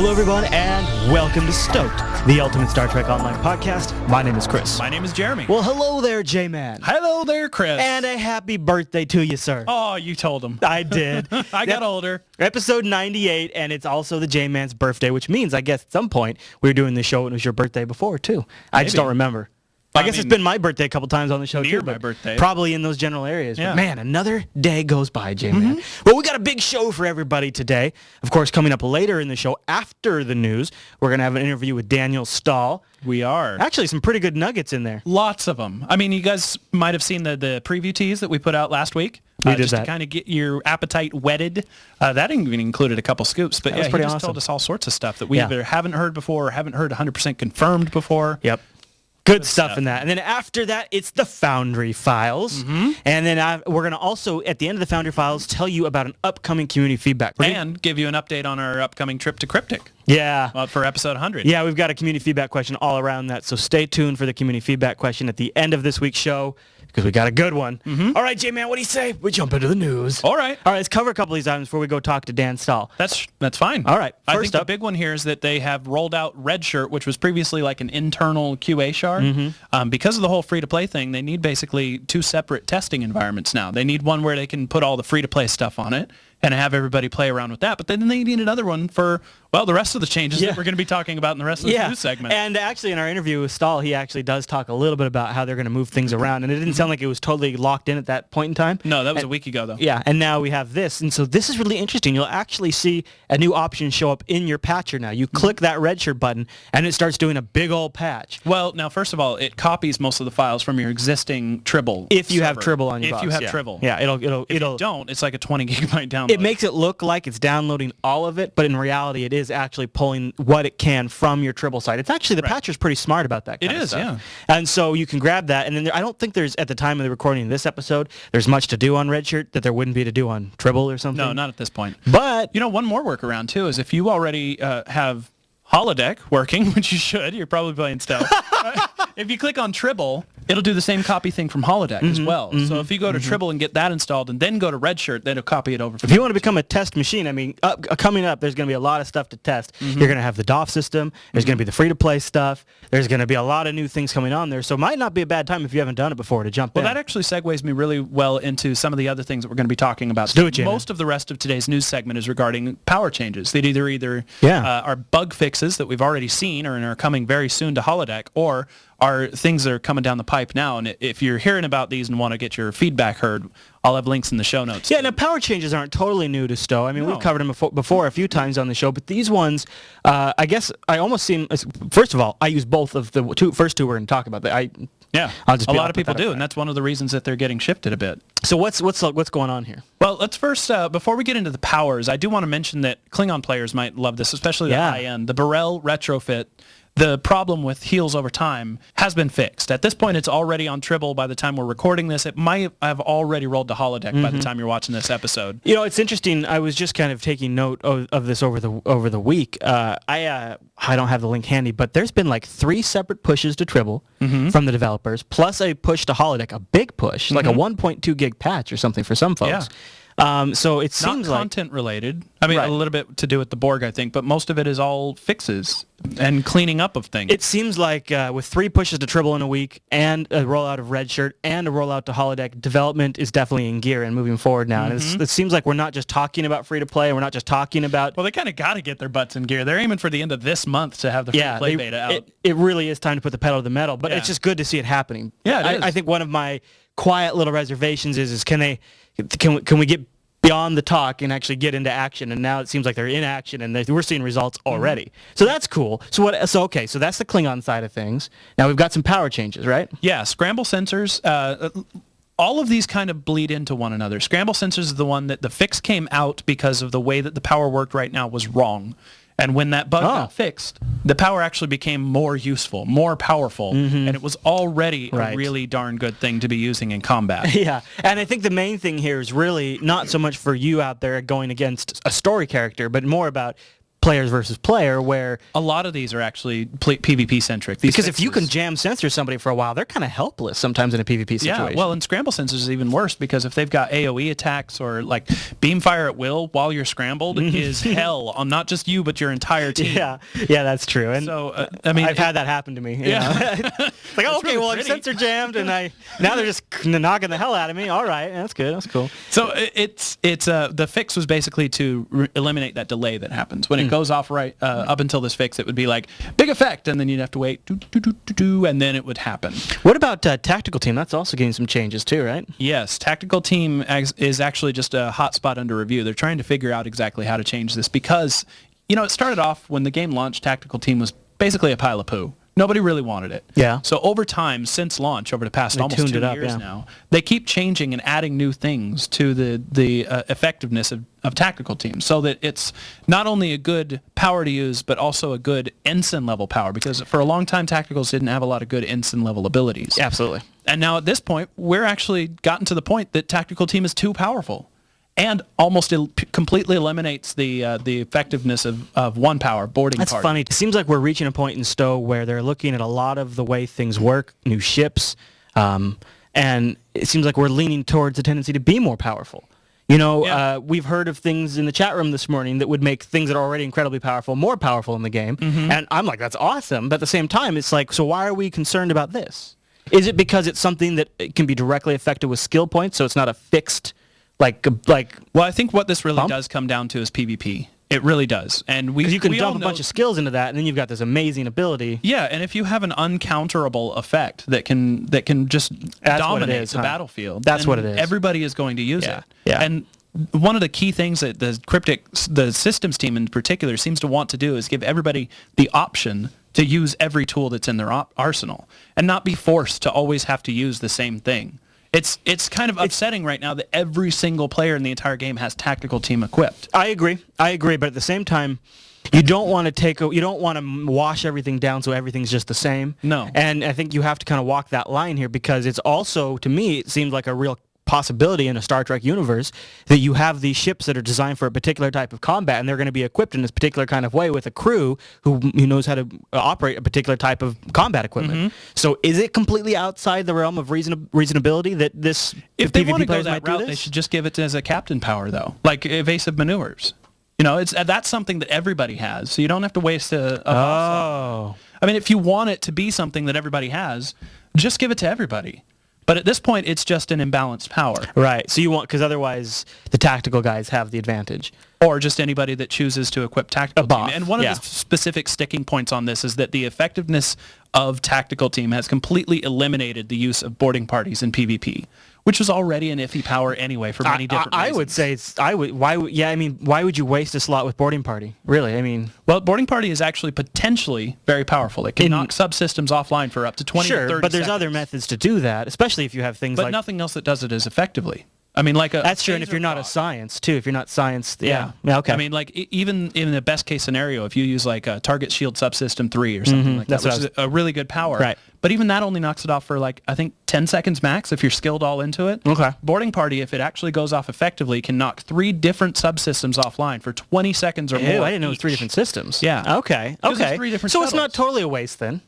Hello, everyone, and welcome to Stoked, the ultimate Star Trek online podcast. My name is Chris. My name is Jeremy. Well, hello there, J-Man. Hello there, Chris. And a happy birthday to you, sir. Oh, you told him. I did. I got older. Episode 98, and it's also the J-Man's birthday, which means, I guess, at some point, we were doing the show and it was your birthday before, too. I just don't remember. I guess it's been my birthday a couple times on the show, near too. my birthday. Probably in those general areas. Yeah. But, man, another day goes by, J-Man. Well, we got a big show for everybody today. Of course, coming up later in the show, after the news, we're going to have an interview with Daniel Stahl. We are. Actually, some pretty good nuggets in there. Lots of them. I mean, you guys might have seen the preview tease that we put out last week. We did just that. to kind of get your appetite whetted. That even included a couple scoops. But yeah, he just awesome. told us all sorts of stuff that we either haven't heard before or haven't heard 100% confirmed before. Yep. Good stuff in that. And then after that, it's the Foundry Files. And then we're going to also, at the end of the Foundry Files, tell you about an upcoming community feedback. And give you an update on our upcoming trip to Cryptic. Yeah. For episode 100. Yeah, we've got a community feedback question all around that. So stay tuned for the community feedback question at the end of this week's show, because we got a good one. All right, J-Man, what do you say? We jump into the news. All right. All right, let's cover a couple of these items before we go talk to Dan Stahl. That's fine. All right. I First think the up, big one here is that they have rolled out Redshirt, which was previously like an internal QA shard. Because of the whole free-to-play thing, they need basically two separate testing environments now. They need one where they can put all the free-to-play stuff on it and have everybody play around with that. But then they need another one for, well, the rest of the changes that we're going to be talking about in the rest of the news segment. And actually, in our interview with Stahl, he actually does talk a little bit about how they're going to move things around. And it didn't sound like it was totally locked in at that point in time. No, that was a week ago, though. Yeah, and now we have this. And so this is really interesting. You'll actually see a new option show up in your patcher now. You click that Redshirt button, and it starts doing a big old patch. Well, now, first of all, it copies most of the files from your existing Tribble If you server. have Tribble on your box. If you have Tribble. Yeah, it'll If you don't, it's like a 20 gigabyte download. It makes it look like it's downloading all of it, but in reality, it is actually pulling what it can from your Tribble site. It's actually, the patcher's pretty smart about that kind of stuff. It is, yeah. And so you can grab that, and then I don't think there's, at the time of the recording of this episode, there's much to do on Redshirt that there wouldn't be to do on Tribble or something. No, not at this point. But, you know, one more workaround, too, is if you already have Holodeck working, which you should, you're probably playing Stahl. If you click on Tribble, it'll do the same copy thing from Holodeck as well. So if you go to Tribble and get that installed and then go to Redshirt, then it'll copy it over. If you want to become a test machine, I mean, coming up, there's going to be a lot of stuff to test. You're going to have the DOF system. There's going to be the free-to-play stuff. There's going to be a lot of new things coming on there. So it might not be a bad time if you haven't done it before to jump in. Well, that actually segues me really well into some of the other things that we're going to be talking about. Do it, Jay. Most of the rest of today's news segment is regarding power changes. That either are bug fixes that we've already seen or are coming very soon to Holodeck, or are things that are coming down the pipe now. And if you're hearing about these and want to get your feedback heard, I'll have links in the show notes. Yeah, now power changes aren't totally new to Stowe. I mean, we've covered them before a few times on the show, but these ones, I guess I almost seem, first of all, I use both of the first two we're going to talk about. Yeah, a lot of people do, and that's one of the reasons that they're getting shifted a bit. So what's going on here? Well, let's first, before we get into the powers, I do want to mention that Klingon players might love this, especially the high-end. The Burrell retrofit, the problem with heals over time has been fixed. At this point, it's already on Tribble by the time we're recording this. It might have already rolled to Holodeck by the time you're watching this episode. You know, it's interesting. I was just kind of taking note of this over the week. I don't have the link handy, but there's been like 3 separate pushes to Tribble from the developers, plus a push to Holodeck, a big push, like a 1.2 gig patch or something for some folks. So it seems not content related. I mean, a little bit to do with the Borg, I think, but most of it is all fixes and cleaning up of things. It seems like with 3 pushes to Tribble in a week and a rollout of Redshirt and a rollout to Holodeck, development is definitely in gear and moving forward now. And it seems like we're not just talking about free-to-play, and we're not just talking about... Well, they kind of got to get their butts in gear. They're aiming for the end of this month to have the free-to-play beta out. It really is time to put the pedal to the metal, but it's just good to see it happening. Yeah, it is. I think one of my quiet little reservations is can we get beyond the talk and actually get into action? And now it seems like they're in action, and we're seeing results already. So that's cool. So that's the Klingon side of things. Now we've got some power changes, right? Yeah, scramble sensors. All of these kind of bleed into one another. Scramble sensors is the one that the fix came out because of the way that the power worked right now was wrong. And when that bug got fixed, the power actually became more useful, more powerful, and it was already a really darn good thing to be using in combat. Yeah, and I think the main thing here is really not so much for you out there going against a story character, but more about players versus player, where a lot of these are actually PvP centric. Because if you can jam sensor somebody for a while, they're kind of helpless sometimes in a PvP situation. Yeah, well, and scramble sensors is even worse, because if they've got AoE attacks or like beam fire at will while you're scrambled is hell on not just you but your entire team. Yeah, that's true. And so I mean, I've had that happen to me. Yeah. It's like, okay, really well, I'm sensor jammed, and now they're just knocking the hell out of me. All right, that's good. That's cool. So it's the fix was basically to eliminate that delay that happens when it goes off right up until this fix. It would be like big effect, and then you'd have to wait, and then it would happen. What about tactical team? That's also getting some changes too, right? Yes, tactical team is actually just a hot spot under review. They're trying to figure out exactly how to change this because, it started off when the game launched, tactical team was basically a pile of poo. Nobody really wanted it. Yeah. So over time, since launch, over the past almost 2 years now, they keep changing and adding new things to the effectiveness of tactical teams, so that it's not only a good power to use, but also a good ensign level power, because for a long time, tacticals didn't have a lot of good ensign level abilities. Absolutely. And now at this point, we're actually gotten to the point that tactical team is too powerful, and almost completely eliminates the effectiveness of one power, boarding party. That's funny. It seems like we're reaching a point in STO where they're looking at a lot of the way things work, new ships, and it seems like we're leaning towards a tendency to be more powerful. We've heard of things in the chat room this morning that would make things that are already incredibly powerful more powerful in the game, and I'm like, that's awesome. But at the same time, it's like, so why are we concerned about this? Is it because it's something that can be directly affected with skill points, so it's not a fixed... Well, I think what this really does come down to is PvP. It really does. And because you can dump a bunch of skills into that, and then you've got this amazing ability. Yeah, and if you have an uncounterable effect that can just dominate the battlefield, that's what it is. Everybody is going to use it. Yeah. And one of the key things that the systems team in particular seems to want to do is give everybody the option to use every tool that's in their arsenal, and not be forced to always have to use the same thing. It's kind of upsetting right now that every single player in the entire game has tactical team equipped. I agree, but at the same time, you don't want to wash everything down so everything's just the same. No. And I think you have to kind of walk that line here, because it's also, to me, it seems like a real possibility in a Star Trek universe that you have these ships that are designed for a particular type of combat, and they're going to be equipped in this particular kind of way with a crew who knows how to operate a particular type of combat equipment. So is it completely outside the realm of reasonability that this if they want to PvP go that route, they should just give it as a captain power, though, like evasive maneuvers. That's something that everybody has, so you don't have to waste a I mean, if you want it to be something that everybody has, just give it to everybody. But at this point, it's just an imbalanced power. Right. So you want, because otherwise the tactical guys have the advantage. Or just anybody that chooses to equip tactical team. And one of the specific sticking points on this is that the effectiveness of tactical team has completely eliminated the use of boarding parties in PvP, which was already an iffy power anyway for many different reasons. I would say why would you waste a slot with boarding party? Really? I mean, well, boarding party is actually potentially very powerful. It can knock subsystems offline for up to 20 to 30 seconds. But there's other methods to do that, especially if you have things like... But nothing else that does it as effectively. I mean, that's true, and if you're not a science, too, if you're not science, yeah, okay. I mean, like, even in the best case scenario, if you use, like, a Target Shield Subsystem 3 or something like that, which is a really good power. Right. But even that only knocks it off for, like, I think 10 seconds max if you're skilled all into it. Okay. Boarding Party, if it actually goes off effectively, can knock 3 different subsystems offline for 20 seconds or more. I didn't know it was 3 different systems. Yeah. Okay. There's 3 different so shuttles. It's not totally a waste, then?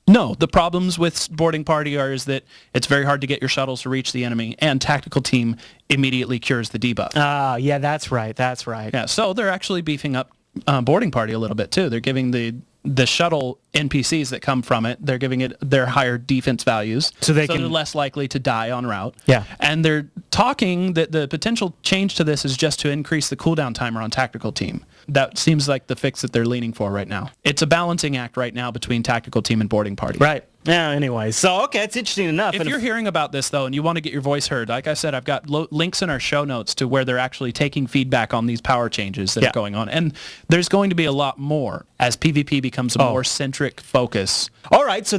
No, the problems with boarding party is that it's very hard to get your shuttles to reach the enemy, and tactical team immediately cures the debuff. Yeah, that's right. Yeah, so they're actually beefing up boarding party a little bit too. They're giving the shuttle NPCs that come from it, they're giving it their higher defense values, so they're less likely to die en route. Yeah. And they're talking that the potential change to this is just to increase the cooldown timer on tactical team. That seems like the fix that they're leaning for right now. It's a balancing act right now between tactical team and boarding party. Right. Yeah, anyway. So, okay, it's interesting enough. If you're hearing about this, though, and you want to get your voice heard, like I said, I've got links in our show notes to where they're actually taking feedback on these power changes that are going on. And there's going to be a lot more as PvP becomes a more centric focus. All right, so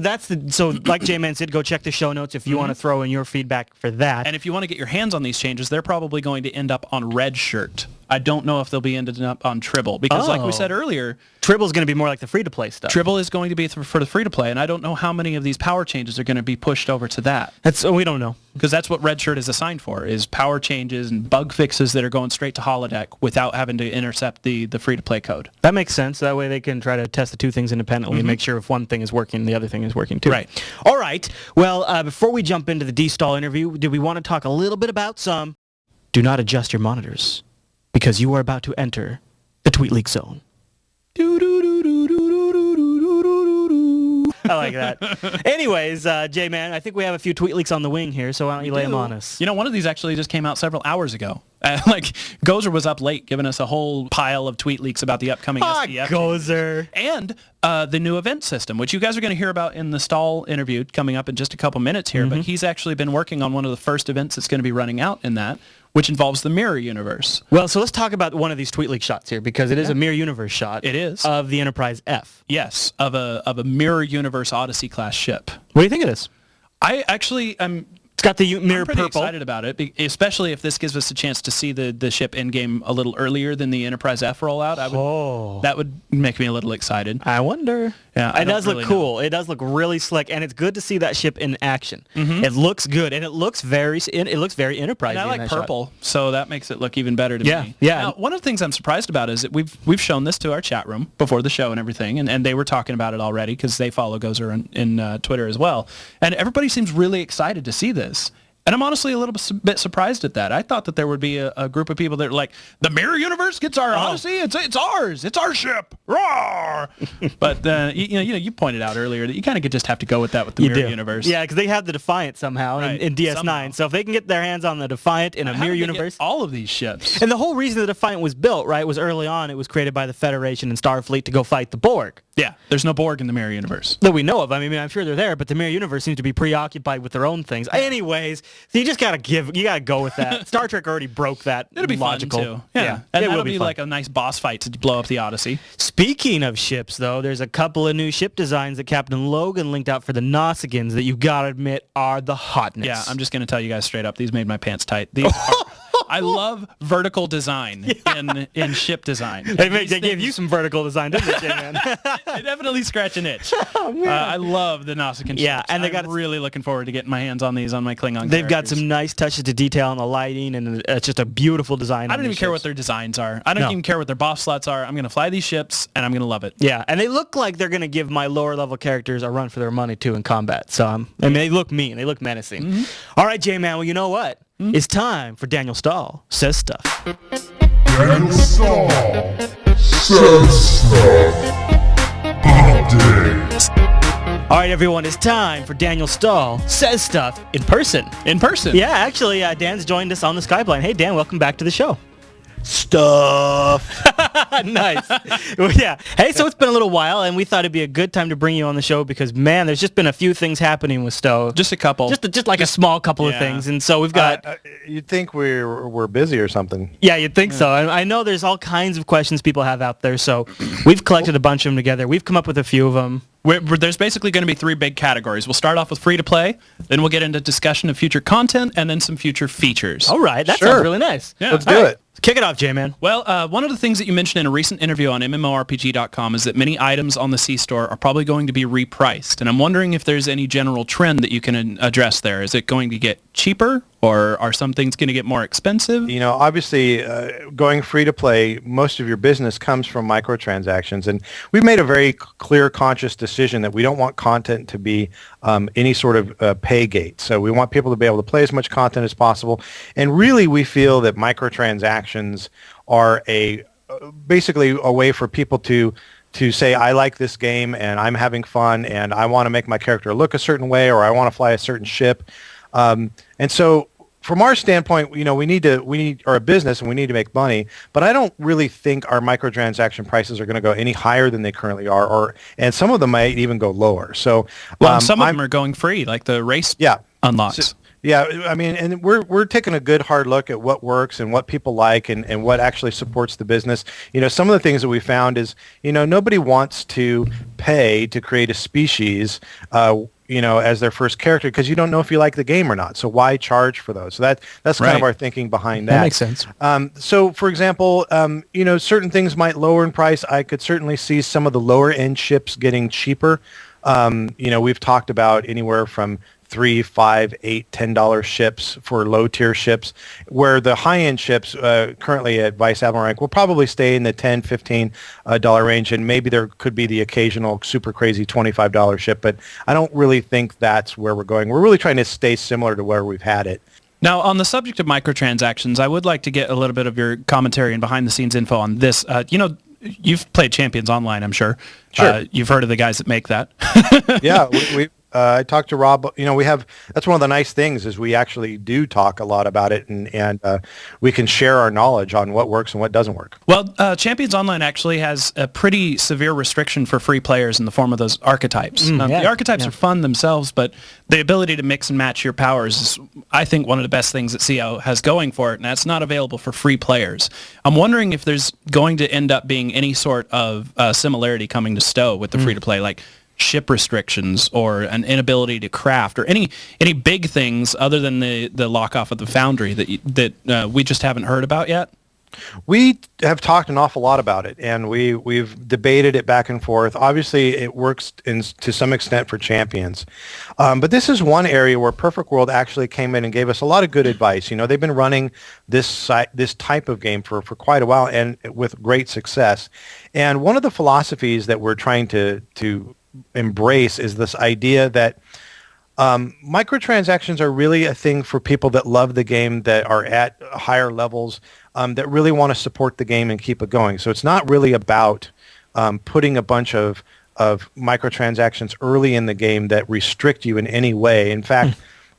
like J-Man said, go check the show notes if you want to throw in your feedback for that. And if you want to get your hands on these changes, they're probably going to end up on Red Shirt I don't know if they'll be ending up on Tribble because, like we said earlier, Tribble's going to be more like the free-to-play stuff. Tribble is going to be for the free-to-play, and I don't know how many of these power changes are going to be pushed over to that. We don't know. Because that's what Red Shirt is assigned for, is power changes and bug fixes that are going straight to holodeck without having to intercept the free-to-play code. That makes sense. That way they can try to test the two things independently and make sure if one thing is working, the other thing is working too. Right. All right. Well, before we jump into the Stahl interview, do we want to talk a little bit about some... Do not adjust your monitors, because you are about to enter the Tweet Leak Zone. I like that. Anyways, J-Man, I think we have a few tweet leaks on the wing here, so why don't you lay them on us? You know, one of these actually just came out several hours ago. Gozer was up late giving us a whole pile of tweet leaks about the upcoming STF. Gozer. And the new event system, which you guys are going to hear about in the Stahl interview coming up in just a couple minutes here. But he's actually been working on one of the first events that's going to be running out in that, which involves the mirror universe. Well, so let's talk about one of these tweet leak shots here, because it is a mirror universe shot. It is. Of the Enterprise F. Yes, of a mirror universe Odyssey class ship. What do you think of this? I actually It's got the mirror I'm pretty purple. excited about it, especially if this gives us a chance to see the ship in-game a little earlier than the Enterprise F rollout. That would make me a little excited. I wonder. Yeah, it does look cool. It does look really slick, and it's good to see that ship in action. It looks good, and it looks very Enterprise. And I like purple, so that makes it look even better to me. Yeah. Now, one of the things I'm surprised about is that we've shown this to our chat room before the show and everything, and they were talking about it already because they follow Gozer in Twitter as well, and everybody seems really excited to see this. And I'm honestly a little bit surprised at that. I thought that there would be a group of people that are like, the mirror universe gets our Odyssey. It's ours. It's our ship. Roar! But you pointed out earlier that you kind of just have to go with that with the mirror universe. Yeah, because they have the Defiant somehow in DS9. Somehow. So if they can get their hands on the Defiant in a mirror universe, all of these ships. And the whole reason the Defiant was built, right, was early on. It was created by the Federation and Starfleet to go fight the Borg. Yeah, there's no Borg in the mirror universe that we know of. I mean, I'm sure they're there, but the mirror universe seems to be preoccupied with their own things. Anyways, so you just gotta go with that. Star Trek already broke that. It'll be logical. fun too. Yeah, and that'll be like a nice boss fight to blow up the Odyssey. Speaking of ships, though, there's a couple of new ship designs that Captain Logan linked out for the Nausicaans that you gotta admit are the hotness. Yeah, I'm just gonna tell you guys straight up. These made my pants tight. These are, I love vertical design in ship design. They gave you some vertical design, didn't they, man? They definitely scratch an itch. I love the Nausicaan ships. Yeah, and I'm really looking forward to getting my hands on these on my Klingon They've characters. got some nice touches to detail on the lighting, and it's just a beautiful design. I don't even care what their designs are. I don't even care what their boss slots are. I'm going to fly these ships, and I'm going to love it. Yeah, and they look like they're going to give my lower-level characters a run for their money, too, in combat. So, I mean, they look mean. They look menacing. All right, J-Man, well, you know what? It's time for Daniel Stahl Says Stuff. Daniel Stahl Says Stuff Update. All right, everyone, it's time for Daniel Stahl Says Stuff in person. In person? Yeah, actually, Dan's joined us on the Skype line. Hey, Dan, welcome back to the show. Stuff. Nice. Well, yeah. Hey, so it's been a little while, and we thought it'd be a good time to bring you on the show because, man, there's just been a few things happening with Stowe. Just a couple. Just like a small couple of things, and so we've got... You'd think we're busy or something. Yeah, you'd think so. I know there's all kinds of questions people have out there, so we've collected a bunch of them together. We've come up with a few of them. There's basically going to be three big categories. We'll start off with free-to-play, then we'll get into discussion of future content, and then some future features. All right, that sounds really nice. Yeah. Let's do it. Kick it off, J-Man. Well, one of the things that you mentioned in a recent interview on MMORPG.com is that many items on the C-Store are probably going to be repriced. And I'm wondering if there's any general trend that you can address there. Is it going to get cheaper, or are some things going to get more expensive? You know, obviously, going free-to-play, most of your business comes from microtransactions. And we've made a very clear, conscious decision that we don't want content to be any sort of pay gate. So we want people to be able to play as much content as possible. And really, we feel that microtransactions are basically a way for people to say, I like this game and I'm having fun and I want to make my character look a certain way or I want to fly a certain ship. And so from our standpoint, you know, we are a business and we need to make money, but I don't really think our microtransaction prices are going to go any higher than they currently are, and some of them might even go lower. So some of them are going free, like the race unlocks. Yeah, I mean, and we're taking a good hard look at what works and what people like and what actually supports the business. You know, some of the things that we found is, you know, nobody wants to pay to create a species, as their first character because you don't know if you like the game or not. So why charge for those? So that's kind of our thinking behind that. That makes sense. So for example, certain things might lower in price. I could certainly see some of the lower end ships getting cheaper. We've talked about anywhere from $3, $5, $8, $10 ships for low tier ships, where the high end ships currently at Vice Admiral rank will probably stay in the $10, $15 range, and maybe there could be the occasional super crazy $25 ship, but I don't really think that's where we're going. We're really trying to stay similar to where we've had it. Now, on the subject of microtransactions, I would like to get a little bit of your commentary and behind-the-scenes info on this. You've played Champions Online, I'm sure. Sure. You've heard of the guys that make that. Yeah, I talked to Rob. That's one of the nice things is we actually do talk a lot about it, and we can share our knowledge on what works and what doesn't work. Well, Champions Online actually has a pretty severe restriction for free players in the form of those archetypes. The archetypes are fun themselves, but the ability to mix and match your powers is, I think, one of the best things that CO has going for it, and that's not available for free players. I'm wondering if there's going to end up being any sort of similarity coming to STO with the free-to-play, like ship restrictions or an inability to craft or any big things other than the lock off of the Foundry that we just haven't heard about yet? We have talked an awful lot about it, and we've debated it back and forth. Obviously, it works to some extent for Champions, but this is one area where Perfect World actually came in and gave us a lot of good advice. They've been running this type of game for quite a while and with great success. And one of the philosophies that we're trying to embrace is this idea that microtransactions are really a thing for people that love the game, that are at higher levels, that really want to support the game and keep it going. So it's not really about putting a bunch of microtransactions early in the game that restrict you in any way. In fact,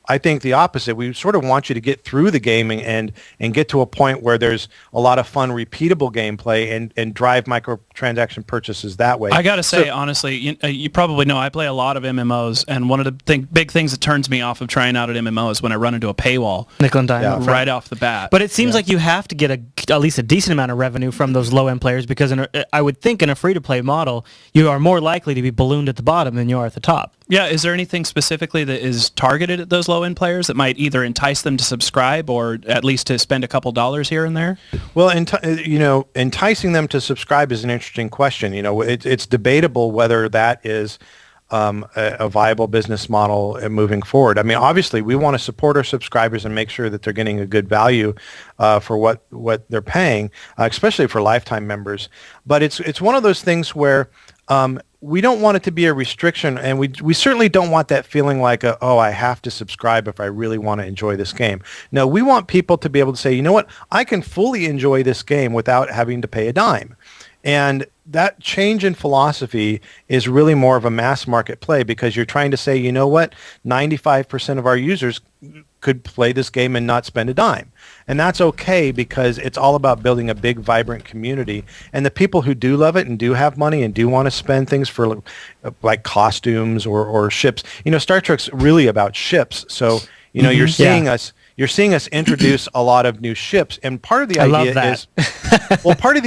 I think the opposite. We sort of want you to get through the gaming and get to a point where there's a lot of fun, repeatable gameplay and drive microtransaction purchases that way. I got to say, honestly, you probably know I play a lot of MMOs, and one of the big things that turns me off of trying out an MMO is when I run into a paywall. Nickel and dime. Right off the bat. But it seems like you have to get at least a decent amount of revenue from those low-end players because I would think in a free-to-play model, you are more likely to be ballooned at the bottom than you are at the top. Yeah, is there anything specifically that is targeted at those low-end players that might either entice them to subscribe or at least to spend a couple dollars here and there? Well, enticing them to subscribe is an interesting question. It's debatable whether that is a viable business model moving forward. I mean, obviously, we want to support our subscribers and make sure that they're getting a good value for what they're paying, especially for lifetime members. But it's one of those things where we don't want it to be a restriction, and we certainly don't want that feeling like, I have to subscribe if I really want to enjoy this game. No, we want people to be able to say, you know what, I can fully enjoy this game without having to pay a dime. And that change in philosophy is really more of a mass market play because you're trying to say, you know what, 95% of our users could play this game and not spend a dime. And that's okay because it's all about building a big, vibrant community. And the people who do love it and do have money and do want to spend things for like costumes or ships, Star Trek's really about ships. So, you're seeing us introduce a lot of new ships, and part of the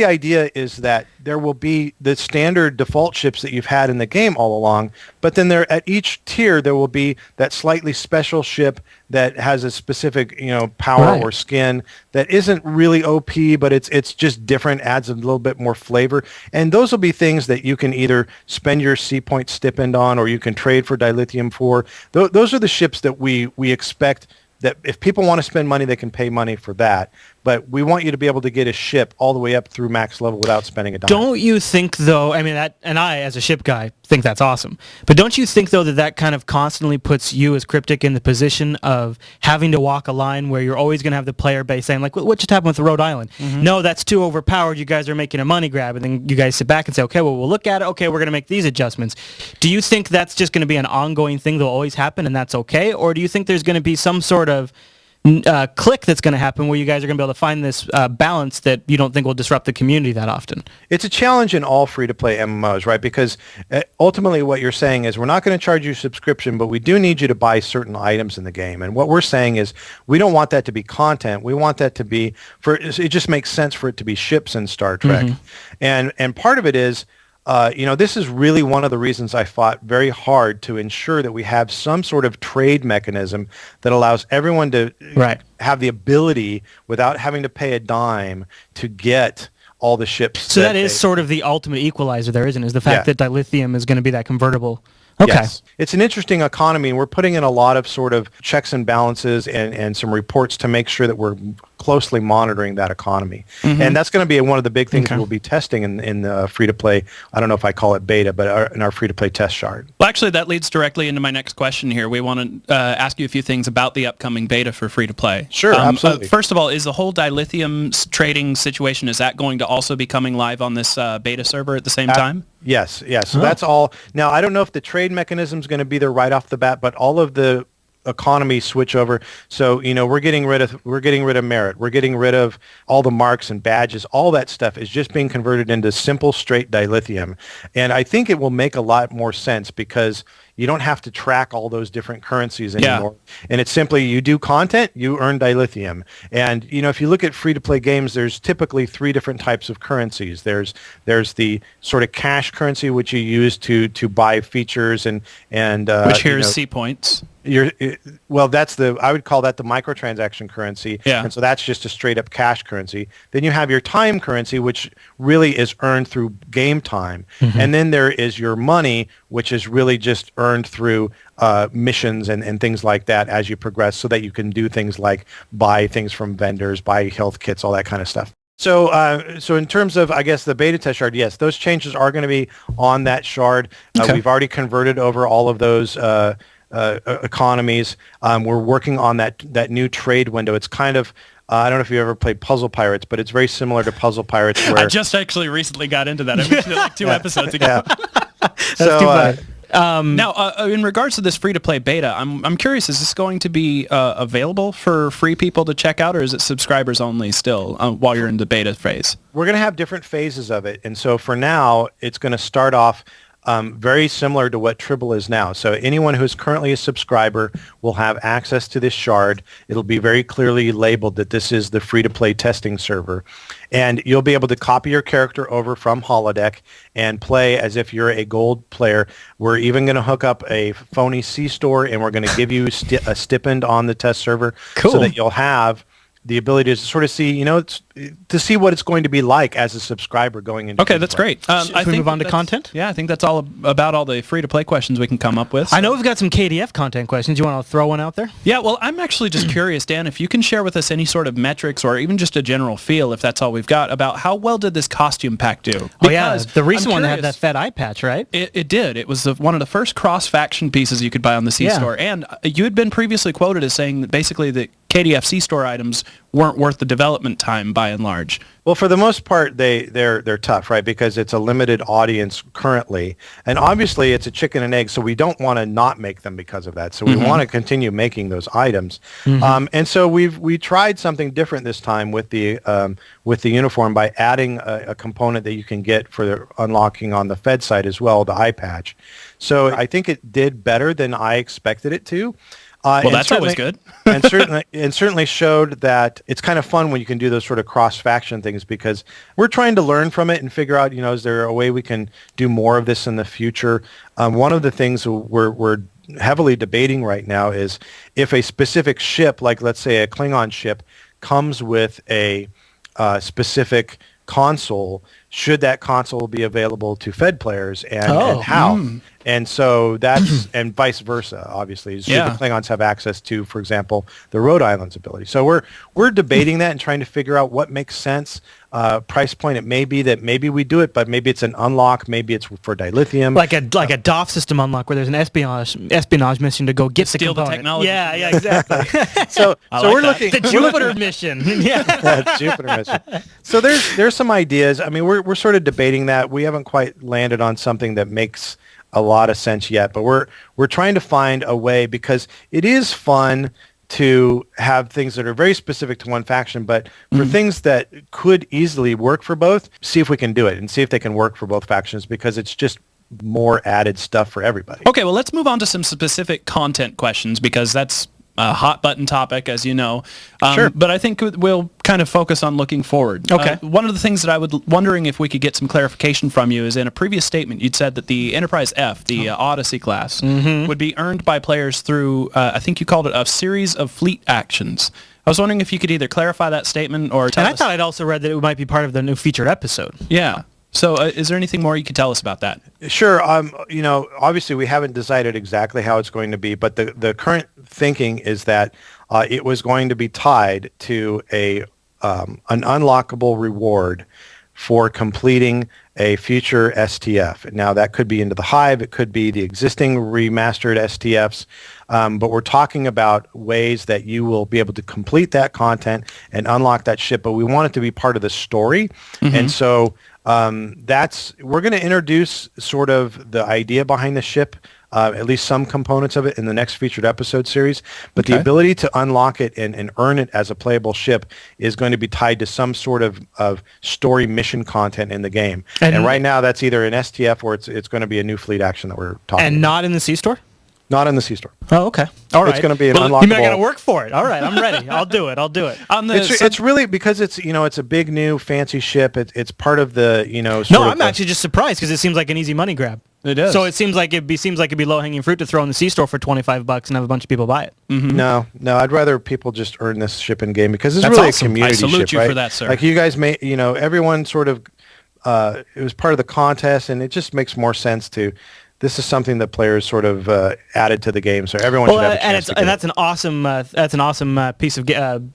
idea is that there will be the standard default ships that you've had in the game all along, but then at each tier there will be that slightly special ship that has a specific power or skin that isn't really OP, but it's just different, adds a little bit more flavor, and those will be things that you can either spend your C point stipend on or you can trade for dilithium for. Those are the ships that we expect that if people want to spend money, they can pay money for that. But we want you to be able to get a ship all the way up through max level without spending a dime. Don't you think, though, I mean, and I, as a ship guy, think that's awesome. But don't you think, though, that kind of constantly puts you as Cryptic in the position of having to walk a line where you're always going to have the player base saying, like, what just happened with the Rhode Island? Mm-hmm. No, that's too overpowered. You guys are making a money grab. And then you guys sit back and say, okay, well, we'll look at it. Okay, we're going to make these adjustments. Do you think that's just going to be an ongoing thing that will always happen and that's okay? Or do you think there's going to be some sort of click that's going to happen where you guys are going to be able to find this balance that you don't think will disrupt the community that often? It's a challenge in all free-to-play MMOs, right? Because ultimately what you're saying is we're not going to charge you a subscription, but we do need you to buy certain items in the game. And what we're saying is we don't want that to be content. We want that to be, it just makes sense for it to be ships in Star Trek. Mm-hmm. And part of it is this is really one of the reasons I fought very hard to ensure that we have some sort of trade mechanism that allows everyone to have the ability, without having to pay a dime, to get all the ships. So that is sort of the ultimate equalizer there, isn't it? Is the fact that dilithium is going to be that convertible. Okay. Yes. It's an interesting economy, and we're putting in a lot of sort of checks and balances and some reports to make sure that we're closely monitoring that economy. And that's going to be one of the big things we'll be testing in the free-to-play. I don't know if I call it beta, but in our free-to-play test shard. Well, actually, that leads directly into my next question here. We want to ask you a few things about the upcoming beta for free-to-play. Sure, absolutely. First of all, is the whole dilithium trading situation, is that going to also be coming live on this beta server at the same time? Yes. So that's all. Now, I don't know if the trade mechanism is going to be there right off the bat, but all of the economy switch over. So, we're getting rid of merit. We're getting rid of all the marks and badges. All that stuff is just being converted into simple, straight dilithium. And I think it will make a lot more sense because you don't have to track all those different currencies anymore. And it's simply, you do content, you earn dilithium. And, if you look at free-to-play games, there's typically 3 different types of currencies. There's the sort of cash currency, which you use to buy features and which here is C points. I would call that the microtransaction currency. Yeah. And so that's just a straight up cash currency. Then you have your time currency, which really is earned through game time. And then there is your money, which is really just earned through missions and things like that as you progress, so that you can do things like buy things from vendors, buy health kits, all that kind of stuff. So in terms of, I guess, the beta test shard, yes, those changes are going to be on that shard. We've already converted over all of those economies. We're working on that new trade window. It's kind of, I don't know if you ever played Puzzle Pirates, but it's very similar to Puzzle Pirates. Where I just actually recently got into that. I mentioned it like 2 episodes ago. That's too funny. Now, in regards to this free-to-play beta, I'm curious, is this going to be available for free people to check out, or is it subscribers only still while you're in the beta phase? We're going to have different phases of it. And so for now, it's going to start off very similar to what Tribble is now. So anyone who is currently a subscriber will have access to this shard. It'll be very clearly labeled that this is the free-to-play testing server. And you'll be able to copy your character over from Holodeck and play as if you're a gold player. We're even going to hook up a phony C-store, and we're going to give you a stipend on the test server so that you'll have the ability to sort of see, to see what it's going to be like as a subscriber going into. Okay, that's great. Should we move on to content? Yeah, I think that's all about all the free-to-play questions we can come up with. I know we've got some KDF content questions. You want to throw one out there? Yeah, well, I'm actually just curious, Dan, if you can share with us any sort of metrics or even just a general feel, if that's all we've got, about how well did this costume pack do? Because the recent one had that Fed eye patch, right? It did. It was one of the first cross-faction pieces you could buy on the C-Store. And you had been previously quoted as saying that basically the KDF C-Store items weren't worth the development time by and large. Well, for the most part, they're tough, right? Because it's a limited audience currently, and obviously it's a chicken and egg. So we don't want to not make them because of that. So we want to continue making those items, and so we tried something different this time with the uniform by adding a component that you can get for the unlocking on the Fed side as well, the eye patch. So I think it did better than I expected it to. Well, that's always good. and certainly showed that it's kind of fun when you can do those sort of cross-faction things, because we're trying to learn from it and figure out, is there a way we can do more of this in the future? One of the things we're heavily debating right now is if a specific ship, like let's say a Klingon ship, comes with a specific console, should that console be available to Fed players, and how? And so that's, and vice versa, obviously. Should the Klingons have access to, for example, the Rhode Island's ability? So we're debating that and trying to figure out what makes sense. Price point, it may be that maybe we do it, but maybe it's an unlock, maybe it's for dilithium. Like a DOF system unlock where there's an espionage mission to go get the steal component. The technology. Yeah, exactly. So we're looking the Jupiter mission. Jupiter mission. So there's some ideas. I mean, we're sort of debating that. We haven't quite landed on something that makes a lot of sense yet, but we're trying to find a way, because it is fun to have things that are very specific to one faction, but for things that could easily work for both, see if we can do it and see if they can work for both factions, because it's just more added stuff for everybody. Okay, well, let's move on to some specific content questions, because that's hot button topic, as you know. Sure. But I think we'll kind of focus on looking forward. Okay. One of the things that I was wondering if we could get some clarification from you is in a previous statement, you'd said that the Enterprise F, the Odyssey class, would be earned by players through, I think you called it a series of fleet actions. I was wondering if you could either clarify that statement or tell And us. I thought I'd also read that it might be part of the new featured episode. Yeah. So is there anything more you could tell us about that? Sure. Obviously we haven't decided exactly how it's going to be, but the current thinking is that it was going to be tied to an unlockable reward for completing a future STF. Now that could be into the Hive, it could be the existing remastered STFs, but we're talking about ways that you will be able to complete that content and unlock that ship, but we want it to be part of the story. And so we're going to introduce sort of the idea behind the ship, at least some components of it in the next featured episode series, but the ability to unlock it and earn it as a playable ship is going to be tied to some sort of story mission content in the game. And right now that's either an STF or it's going to be a new fleet action that we're talking And about. not in the C-Store? Not in the C-Store. Oh, okay. All right. It's going to be an You unlockable. got to work for it. All right, I'm ready. I'll do it. It's really because it's a big new fancy ship. It's part of the No, I'm actually just surprised because it seems like an easy money grab. It is. So it seems like it'd be low hanging fruit to throw in the C-Store for $25 and have a bunch of people buy it. No, I'd rather people just earn this ship in game because it's That's really awesome. a community I salute ship, you right? for that, sir. Like you guys may, everyone sort of, it was part of the contest, and it just makes more sense to. This is something that players sort of added to the game, so everyone should have a chance to get that's an awesome piece of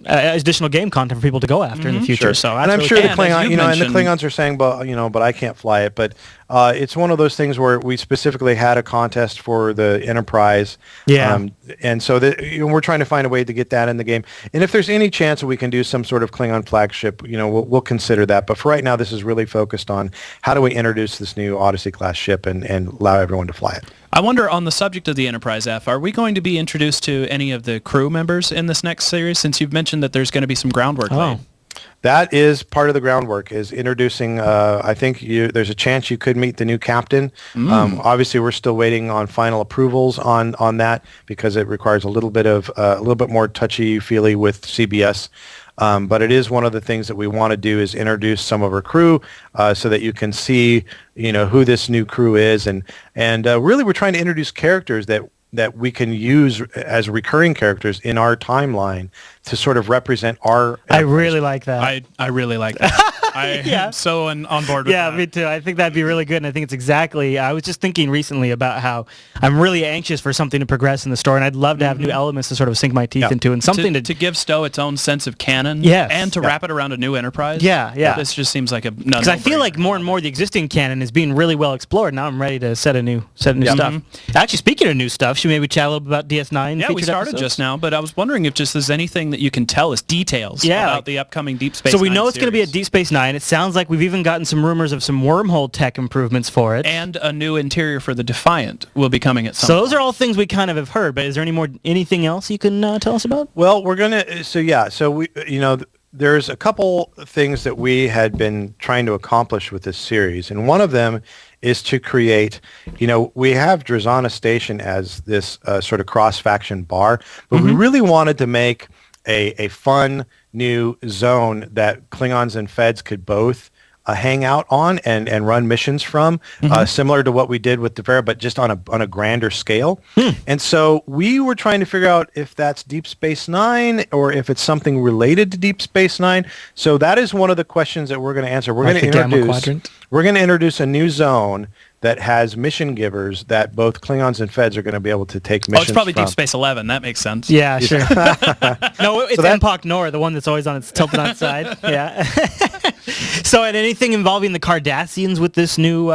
additional game content for people to go after in the future. Sure. So and I'm that's sure really the cool. And as Klingon, you and the mentioned- Klingons are saying, but I can't fly it. But it's one of those things where we specifically had a contest for the Enterprise. Yeah. And so we're trying to find a way to get that in the game. And if there's any chance that we can do some sort of Klingon flagship, we'll consider that. But for right now, this is really focused on how do we introduce this new Odyssey class ship and allow everyone to fly it. I wonder, on the subject of the Enterprise F, are we going to be introduced to any of the crew members in this next series, since you've mentioned that there's going to be some groundwork laid? That is part of the groundwork, is introducing, I think there's a chance you could meet the new captain. Obviously, we're still waiting on final approvals on that because it requires a little bit more touchy-feely with CBS. But it is one of the things that we want to do is introduce some of our crew so that you can see, who this new crew is. And really we're trying to introduce characters that we can use as recurring characters in our timeline to sort of represent our... I really like that. I really like that. I am so on board with that. Yeah, me too. I think that'd be really good, and I think it's exactly... I was just thinking recently about how I'm really anxious for something to progress in the story, and I'd love to have new elements to sort of sink my teeth into, and something to give STO its own sense of canon, Yes. and to wrap it around a new Enterprise. Yeah. This just seems like a Because I feel like more and more the existing canon is being really well explored. Now I'm ready to set a new stuff. Actually, speaking of new stuff, should we maybe chat a little bit about DS9? Yeah, we started episodes? just now, but I was wondering if just there's anything that you can tell us, details about the upcoming Deep Space So we Nine know it's going to be a series. Deep Space Nine. It sounds like we've even gotten some rumors of some wormhole tech improvements for it. And a new interior for the Defiant will be coming at some So point. those are all things we kind of have heard, but is there anything else you can tell us about? Well, we're going to... So we, there's a couple things that we had been trying to accomplish with this series, and one of them is to create, we have Drazana Station as this sort of cross-faction bar, but we really wanted to make a fun new zone that Klingons and Feds could both hang out on and run missions from, similar to what we did with Devera, but just on a grander scale. And so we were trying to figure out if that's Deep Space Nine or if it's something related to Deep Space Nine. So that is one of the questions that we're going to answer. We're Like going the to Gamma Quadrant? we're going to introduce a new zone that has mission givers that both Klingons and Feds are going to be able to take missions it's probably from. Deep Space 11. That makes sense. Yeah, sure. No, it's that- Empok Nor, the one that's always tilted on its side. Yeah. So, and anything involving the Cardassians with this new...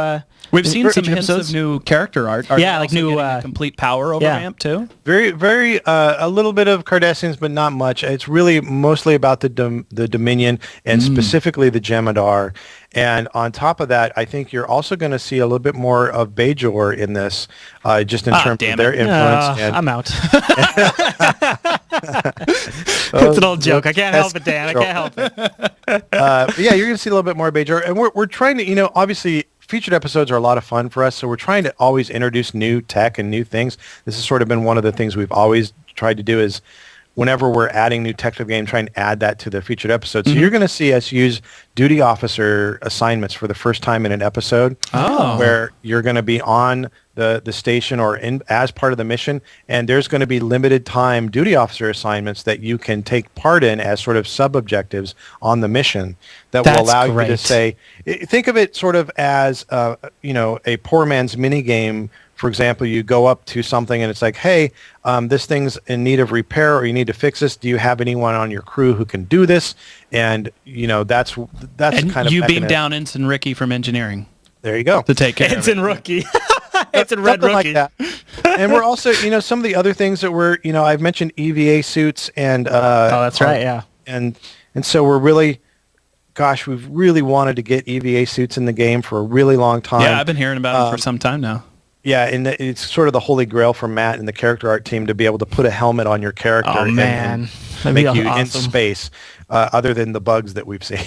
We've seen some feature hints episodes? of new character art. Are Yeah, they like also new, getting a complete power over ramp too? Very, very, a little bit of Cardassians, but not much. It's really mostly about the Dominion and specifically the Jem'Hadar. And on top of that, I think you're also going to see a little bit more of Bajor in this, just in terms of their influence. And I'm out. It's an old joke. I can't help it, Dan. I can't help it. but yeah, you're going to see a little bit more Bajor. And we're trying to, obviously, featured episodes are a lot of fun for us, so we're trying to always introduce new tech and new things. This has sort of been one of the things we've always tried to do is whenever we're adding new text of game, try and add that to the featured episode. So you're going to see us use duty officer assignments for the first time in an episode, where you're going to be on the station or as part of the mission, and there's going to be limited time duty officer assignments that you can take part in as sort of sub-objectives on the mission that will allow you to say, think of it sort of as, a poor man's mini game. For example, you go up to something and it's like, hey, this thing's in need of repair or you need to fix this. Do you have anyone on your crew who can do this? And, that's and kind of... you beam down Ensign Ricky from engineering. There you go. To take care of it. Ensign Rookie. Ensign Red Something Rookie. like that. And we're also, some of the other things that we're, I've mentioned EVA suits and... that's right, yeah. And so we're really... Gosh, we've really wanted to get EVA suits in the game for a really long time. Yeah, I've been hearing about them for some time now. Yeah, and it's sort of the holy grail for Matt and the character art team to be able to put a helmet on your character and make you in space, other than the bugs that we've seen.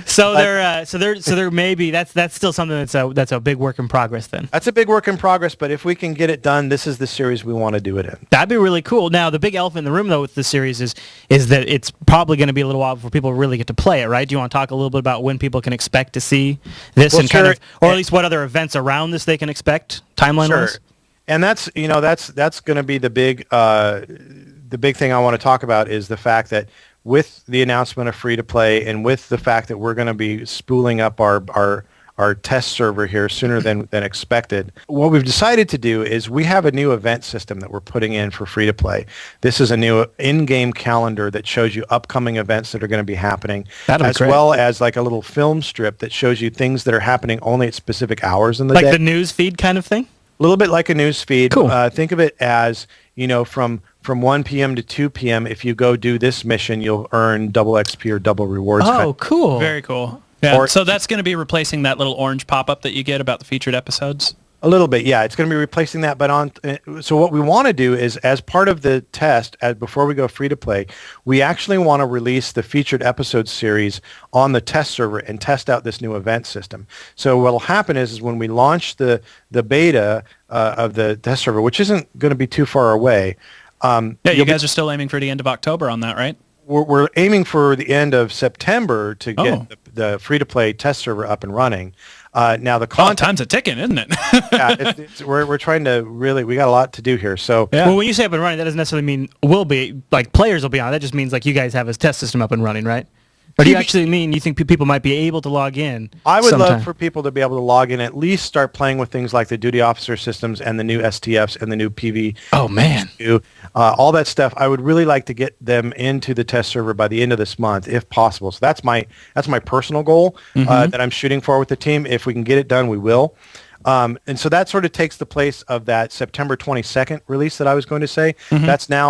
So there may be that's still something that's a big work in progress then. That's a big work in progress, but if we can get it done, this is the series we want to do it in. That'd be really cool. Now, the big elephant in the room, though, with this series is that it's probably going to be a little while before people really get to play it, right? Do you want to talk a little bit about when people can expect to see this or at least what other events around this they can expect timeline-wise? Sure. And that's going to be the big thing I want to talk about is the fact that with the announcement of free-to-play and with the fact that we're going to be spooling up our test server here sooner than expected, what we've decided to do is we have a new event system that we're putting in for free-to-play. This is a new in-game calendar that shows you upcoming events that are going to be happening, as well as like a little film strip that shows you things that are happening only at specific hours in the day. Like the news feed kind of thing? A little bit like a news feed. Cool. Think of it as, from 1 p.m. to 2 p.m., if you go do this mission, you'll earn double XP or double rewards. Oh, cool. Very cool. Yeah. So that's going to be replacing that little orange pop-up that you get about the featured episodes? A little bit, yeah. It's going to be replacing that. So what we want to do is, as part of the test, before we go free to play, we actually want to release the featured episode series on the test server and test out this new event system. So what will happen is when we launch the beta of the test server, which isn't going to be too far away. You guys are still aiming for the end of October on that, right? We're aiming for the end of September to get the free-to-play test server up and running. Now the content... time's a ticking, isn't it? Yeah, we're trying to really... We got a lot to do here, so... Yeah. Well, when you say up and running, that doesn't necessarily mean players will be on. That just means you guys have a test system up and running, right? Or do you actually mean you think people might be able to log in? I would love for people to be able to log in, at least start playing with things like the duty officer systems and the new STFs and the new PV. Oh, man. All that stuff. I would really like to get them into the test server by the end of this month, if possible. So that's my personal goal that I'm shooting for with the team. If we can get it done, we will. And so that sort of takes the place of that September 22nd release that I was going to say.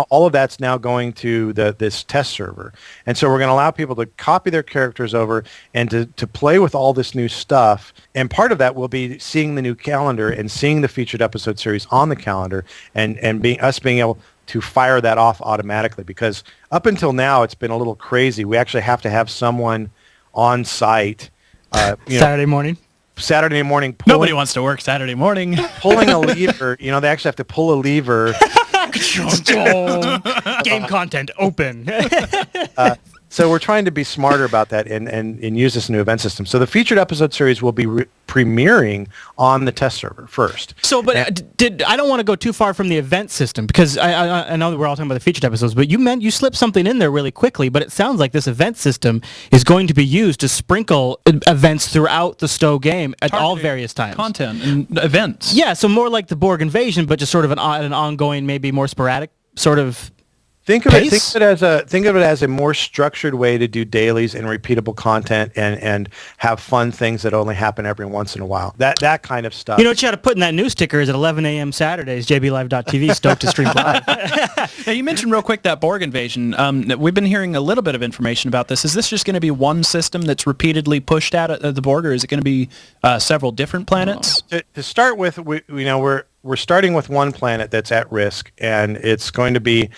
All of that's now going to this test server. And so we're going to allow people to copy their characters over and to play with all this new stuff. And part of that will be seeing the new calendar and seeing the featured episode series on the calendar and being able to fire that off automatically, because up until now it's been a little crazy. We actually have to have someone on site Saturday morning. Nobody wants to work Saturday morning. Pulling a lever, they actually have to pull a lever. Game content open. So we're trying to be smarter about that and use this new event system. So the featured episode series will be premiering on the test server first. So, but I don't want to go too far from the event system, because I know that we're all talking about the featured episodes, but you slipped something in there really quickly. But it sounds like this event system is going to be used to sprinkle events throughout the STO game at all various times. Content and events. Yeah, so more like the Borg invasion, but just sort of an ongoing, maybe more sporadic sort of. Think of it as a more structured way to do dailies and repeatable content and have fun things that only happen every once in a while. That kind of stuff. You know what you ought to put in that news ticker is at 11 a.m. Saturdays, jblive.tv, stoked to stream live. Now, you mentioned real quick that Borg invasion. We've been hearing a little bit of information about this. Is this just going to be one system that's repeatedly pushed out at the Borg, or is it going to be several different planets? To start with, we're starting with one planet that's at risk, and it's going to be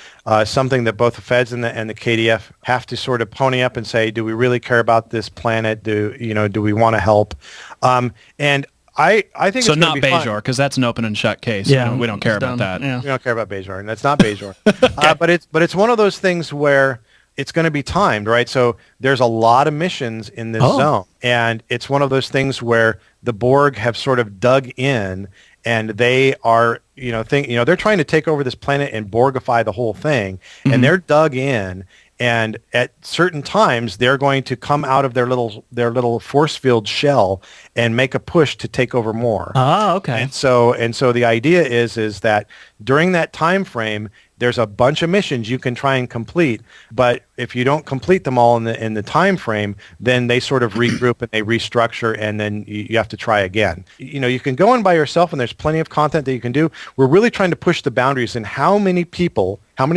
something that both the Feds and the KDF have to sort of pony up and say, do we really care about this planet? Do we want to help? And I think So it's not going to be fun. Bajor, because that's an open and shut case. Yeah, we don't care it's about done. that. Yeah. We don't care about Bajor, and that's not Bajor. But it's one of those things where it's going to be timed, right? So there's a lot of missions in this zone, and it's one of those things where the Borg have sort of dug in, and they are, they're trying to take over this planet and Borgify the whole thing, and they're dug in. And at certain times, they're going to come out of their little force field shell and make a push to take over more. Oh, okay. And so the idea is that during that time frame, there's a bunch of missions you can try and complete, but if you don't complete them all in the time frame, then they sort of regroup and they restructure, and then you have to try again. You can go in by yourself, and there's plenty of content that you can do. We're really trying to push the boundaries in how many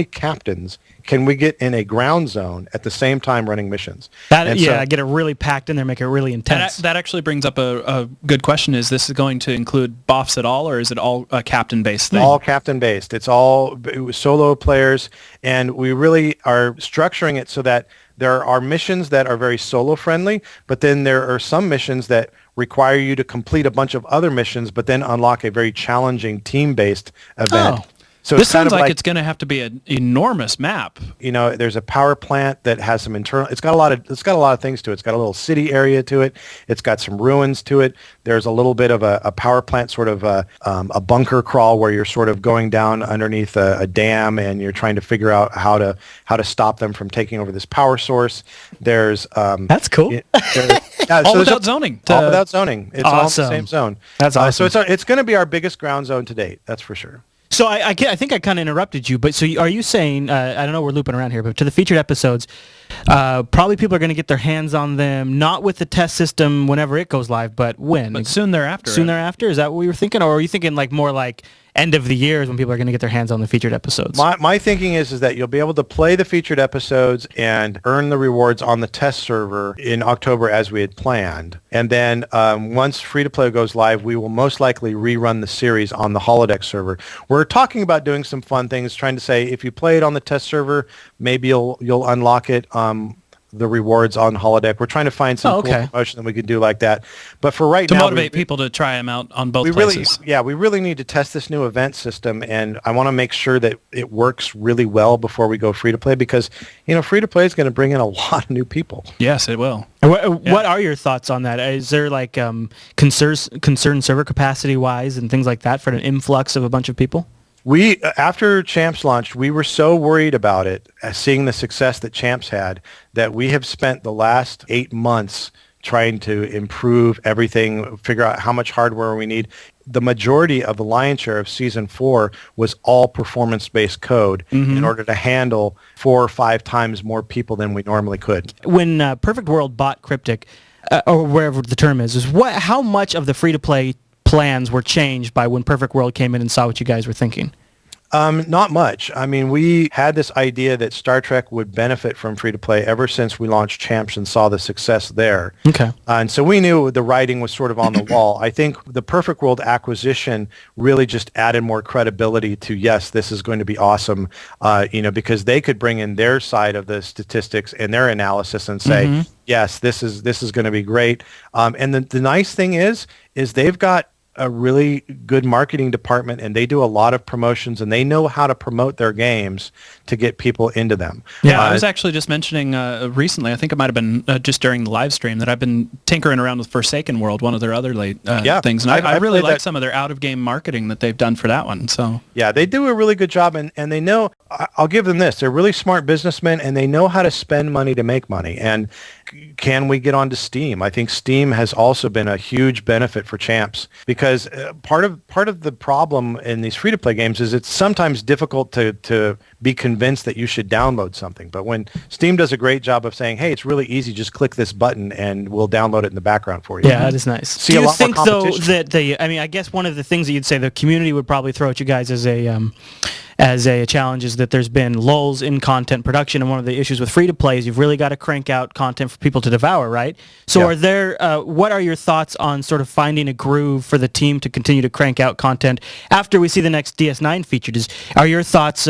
captains can we get in a ground zone at the same time running missions? Get it really packed in there, make it really intense. That actually brings up a good question. Is this going to include boffs at all, or is it all a captain-based thing? All captain-based. It was solo players, and we really are structuring it so that there are missions that are very solo-friendly, but then there are some missions that require you to complete a bunch of other missions, but then unlock a very challenging team-based event. Oh. So This it's kind sounds of like it's going to have to be an enormous map. There's a power plant that has some internal. It's got a lot of things to it. It's got a little city area to it. It's got some ruins to it. There's a little bit of a power plant, sort of a bunker crawl where you're sort of going down underneath a dam and you're trying to figure out how to stop them from taking over this power source. There's That's cool. All without zoning. All without zoning. It's all in the same zone. That's awesome. So it's going to be our biggest ground zone to date. That's for sure. So I think I kind of interrupted you, but so are you saying, I don't know, we're looping around here, but to the featured episodes, probably people are going to get their hands on them, not with the test system whenever it goes live, but when? But soon thereafter. Soon thereafter? Is that what we were thinking? Or are you thinking more like end of the year is when people are going to get their hands on the featured episodes? My thinking is that you'll be able to play the featured episodes and earn the rewards on the test server in October as we had planned. And then once free-to-play goes live, we will most likely rerun the series on the holodeck server. We're talking about doing some fun things, trying to say if you play it on the test server, maybe you'll unlock it. The rewards on holodeck. We're trying to find some cool promotion that we could do like that. But for right now, to motivate people to try them out on both places. We really need to test this new event system, and I want to make sure that it works really well before we go free to play, because free to play is going to bring in a lot of new people. Yes, it will. What are your thoughts on that? Is there concern server capacity wise and things like that for an influx of a bunch of people? After Champs launched, we were so worried about it, seeing the success that Champs had, that we have spent the last 8 months trying to improve everything, figure out how much hardware we need. The majority of the lion's share of Season 4 was all performance-based code in order to handle 4 or 5 times more people than we normally could. When Perfect World bought Cryptic, or wherever the term is how much of the free-to-play plans were changed by when Perfect World came in and saw what you guys were thinking? Not much. I mean, we had this idea that Star Trek would benefit from free-to-play ever since we launched Champs and saw the success there. Okay. And so we knew the writing was sort of on the wall. I think the Perfect World acquisition really just added more credibility to, yes, this is going to be awesome, because they could bring in their side of the statistics and their analysis and say, yes, this is going to be great. And the nice thing is they've got a really good marketing department, and they do a lot of promotions, and they know how to promote their games to get people into them. Yeah, I was actually just mentioning recently, I think it might have been just during the live stream, that I've been tinkering around with Forsaken World, one of their other things, and I really like some of their out-of-game marketing that they've done for that one. So yeah, they do a really good job, and they know, I'll give them this, they're really smart businessmen, and they know how to spend money to make money. And can we get onto Steam? I think Steam has also been a huge benefit for Champs, because part of the problem in these free-to-play games is it's sometimes difficult to be convinced that you should download something. But when Steam does a great job of saying, hey, it's really easy, just click this button and we'll download it in the background for you. Yeah, that is nice. Do you think, though, that I guess one of the things that you'd say the community would probably throw at you guys as a challenge is that there's been lulls in content production, and one of the issues with free-to-play is you've really got to crank out content for people to devour, right? So are there, what are your thoughts on sort of finding a groove for the team to continue to crank out content after we see the next DS9 featured? Are your thoughts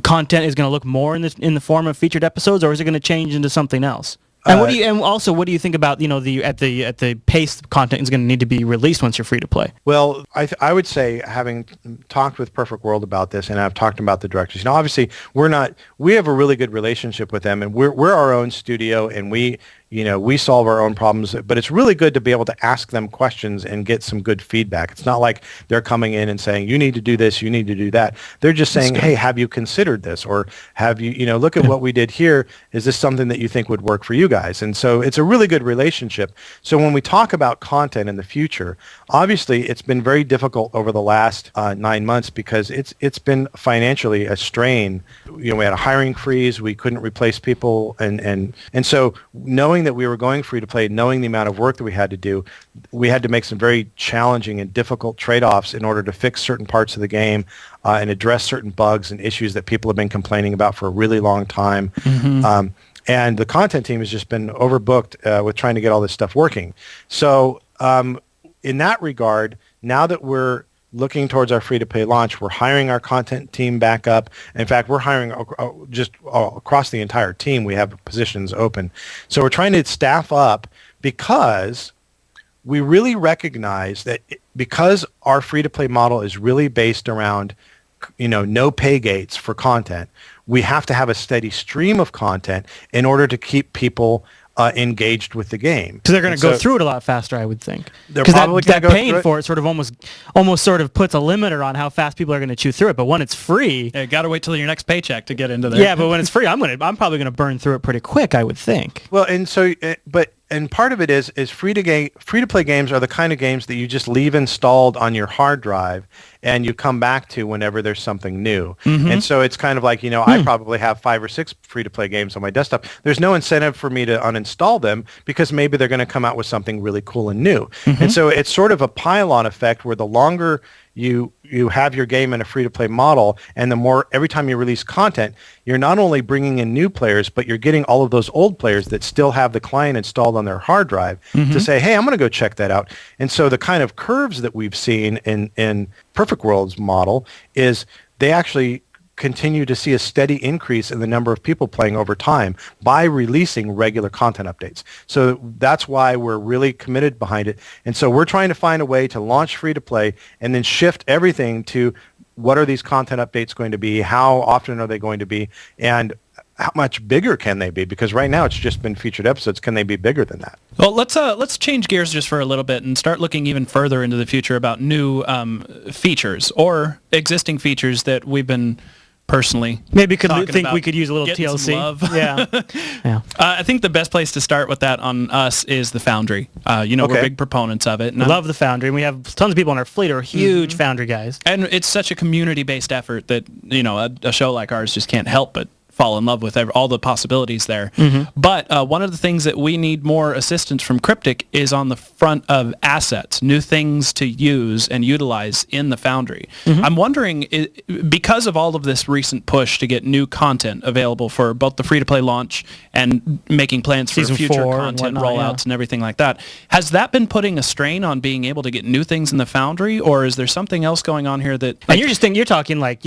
content is going to look more in the form of featured episodes, or is it going to change into something else? And what do you think about at the pace content is going to need to be released once you're free to play? Well, I would say, having talked with Perfect World about this, and I've talked about the directors, obviously we have a really good relationship with them, and we're our own studio, and we solve our own problems, but it's really good to be able to ask them questions and get some good feedback. It's not like they're coming in and saying, you need to do this, you need to do that. They're just saying, hey, have you considered this? Or have you, look at what we did here. Is this something that you think would work for you guys? And so it's a really good relationship. So when we talk about content in the future, obviously it's been very difficult over the last 9 months because it's been financially a strain. We had a hiring freeze. We couldn't replace people. And so knowing that we were going free to play, knowing the amount of work that we had to do, we had to make some very challenging and difficult trade-offs in order to fix certain parts of the game and address certain bugs and issues that people have been complaining about for a really long time. Mm-hmm. And the content team has just been overbooked with trying to get all this stuff working. So in that regard, now that we're looking towards our free-to-play launch, we're hiring our content team back up. In fact, we're hiring just across the entire team. We have positions open. So we're trying to staff up because we really recognize that because our free-to-play model is really based around no pay gates for content, we have to have a steady stream of content in order to keep people engaged with the game. Because they're going to go through it a lot faster, I would think. They're probably that paying for it sort of almost sort of puts a limiter on how fast people are going to chew through it. But when it's free, got to wait till your next paycheck to get into there. Yeah, but when it's free, I'm probably going to burn through it pretty quick, I would think. Well, and part of it is free to play games are the kind of games that you just leave installed on your hard drive and you come back to whenever there's something new. Mm-hmm. And so it's kind of like, I probably have 5 or 6 free to play games on my desktop. There's no incentive for me to uninstall them because maybe they're going to come out with something really cool and new. Mm-hmm. And so it's sort of a pile-on effect where the longer you have your game in a free-to-play model, and the more every time you release content, you're not only bringing in new players, but you're getting all of those old players that still have the client installed on their hard drive to say, hey, I'm going to go check that out. And so the kind of curves that we've seen in Perfect World's model is they actually continue to see a steady increase in the number of people playing over time by releasing regular content updates. So that's why we're really committed behind it. And so we're trying to find a way to launch free-to-play and then shift everything to what are these content updates going to be, how often are they going to be, and how much bigger can they be? Because right now it's just been featured episodes. Can they be bigger than that? Well, let's change gears just for a little bit and start looking even further into the future about new features or existing features that we've been personally maybe we could use a little TLC. Love. Yeah. I think the best place to start with that on us is the Foundry. We're big proponents of it. And I love the Foundry, and we have tons of people on our fleet who are huge Foundry guys. And it's such a community-based effort that a show like ours just can't help but fall in love with all the possibilities there. Mm-hmm. But one of the things that we need more assistance from Cryptic is on the front of assets, new things to use and utilize in the Foundry. Mm-hmm. I'm wondering, because of all of this recent push to get new content available for both the free-to-play launch and making plans for Season future 4 content and whatnot, rollouts and everything like that, has that been putting a strain on being able to get new things in the Foundry, or is there something else going on here that... And you're talking like,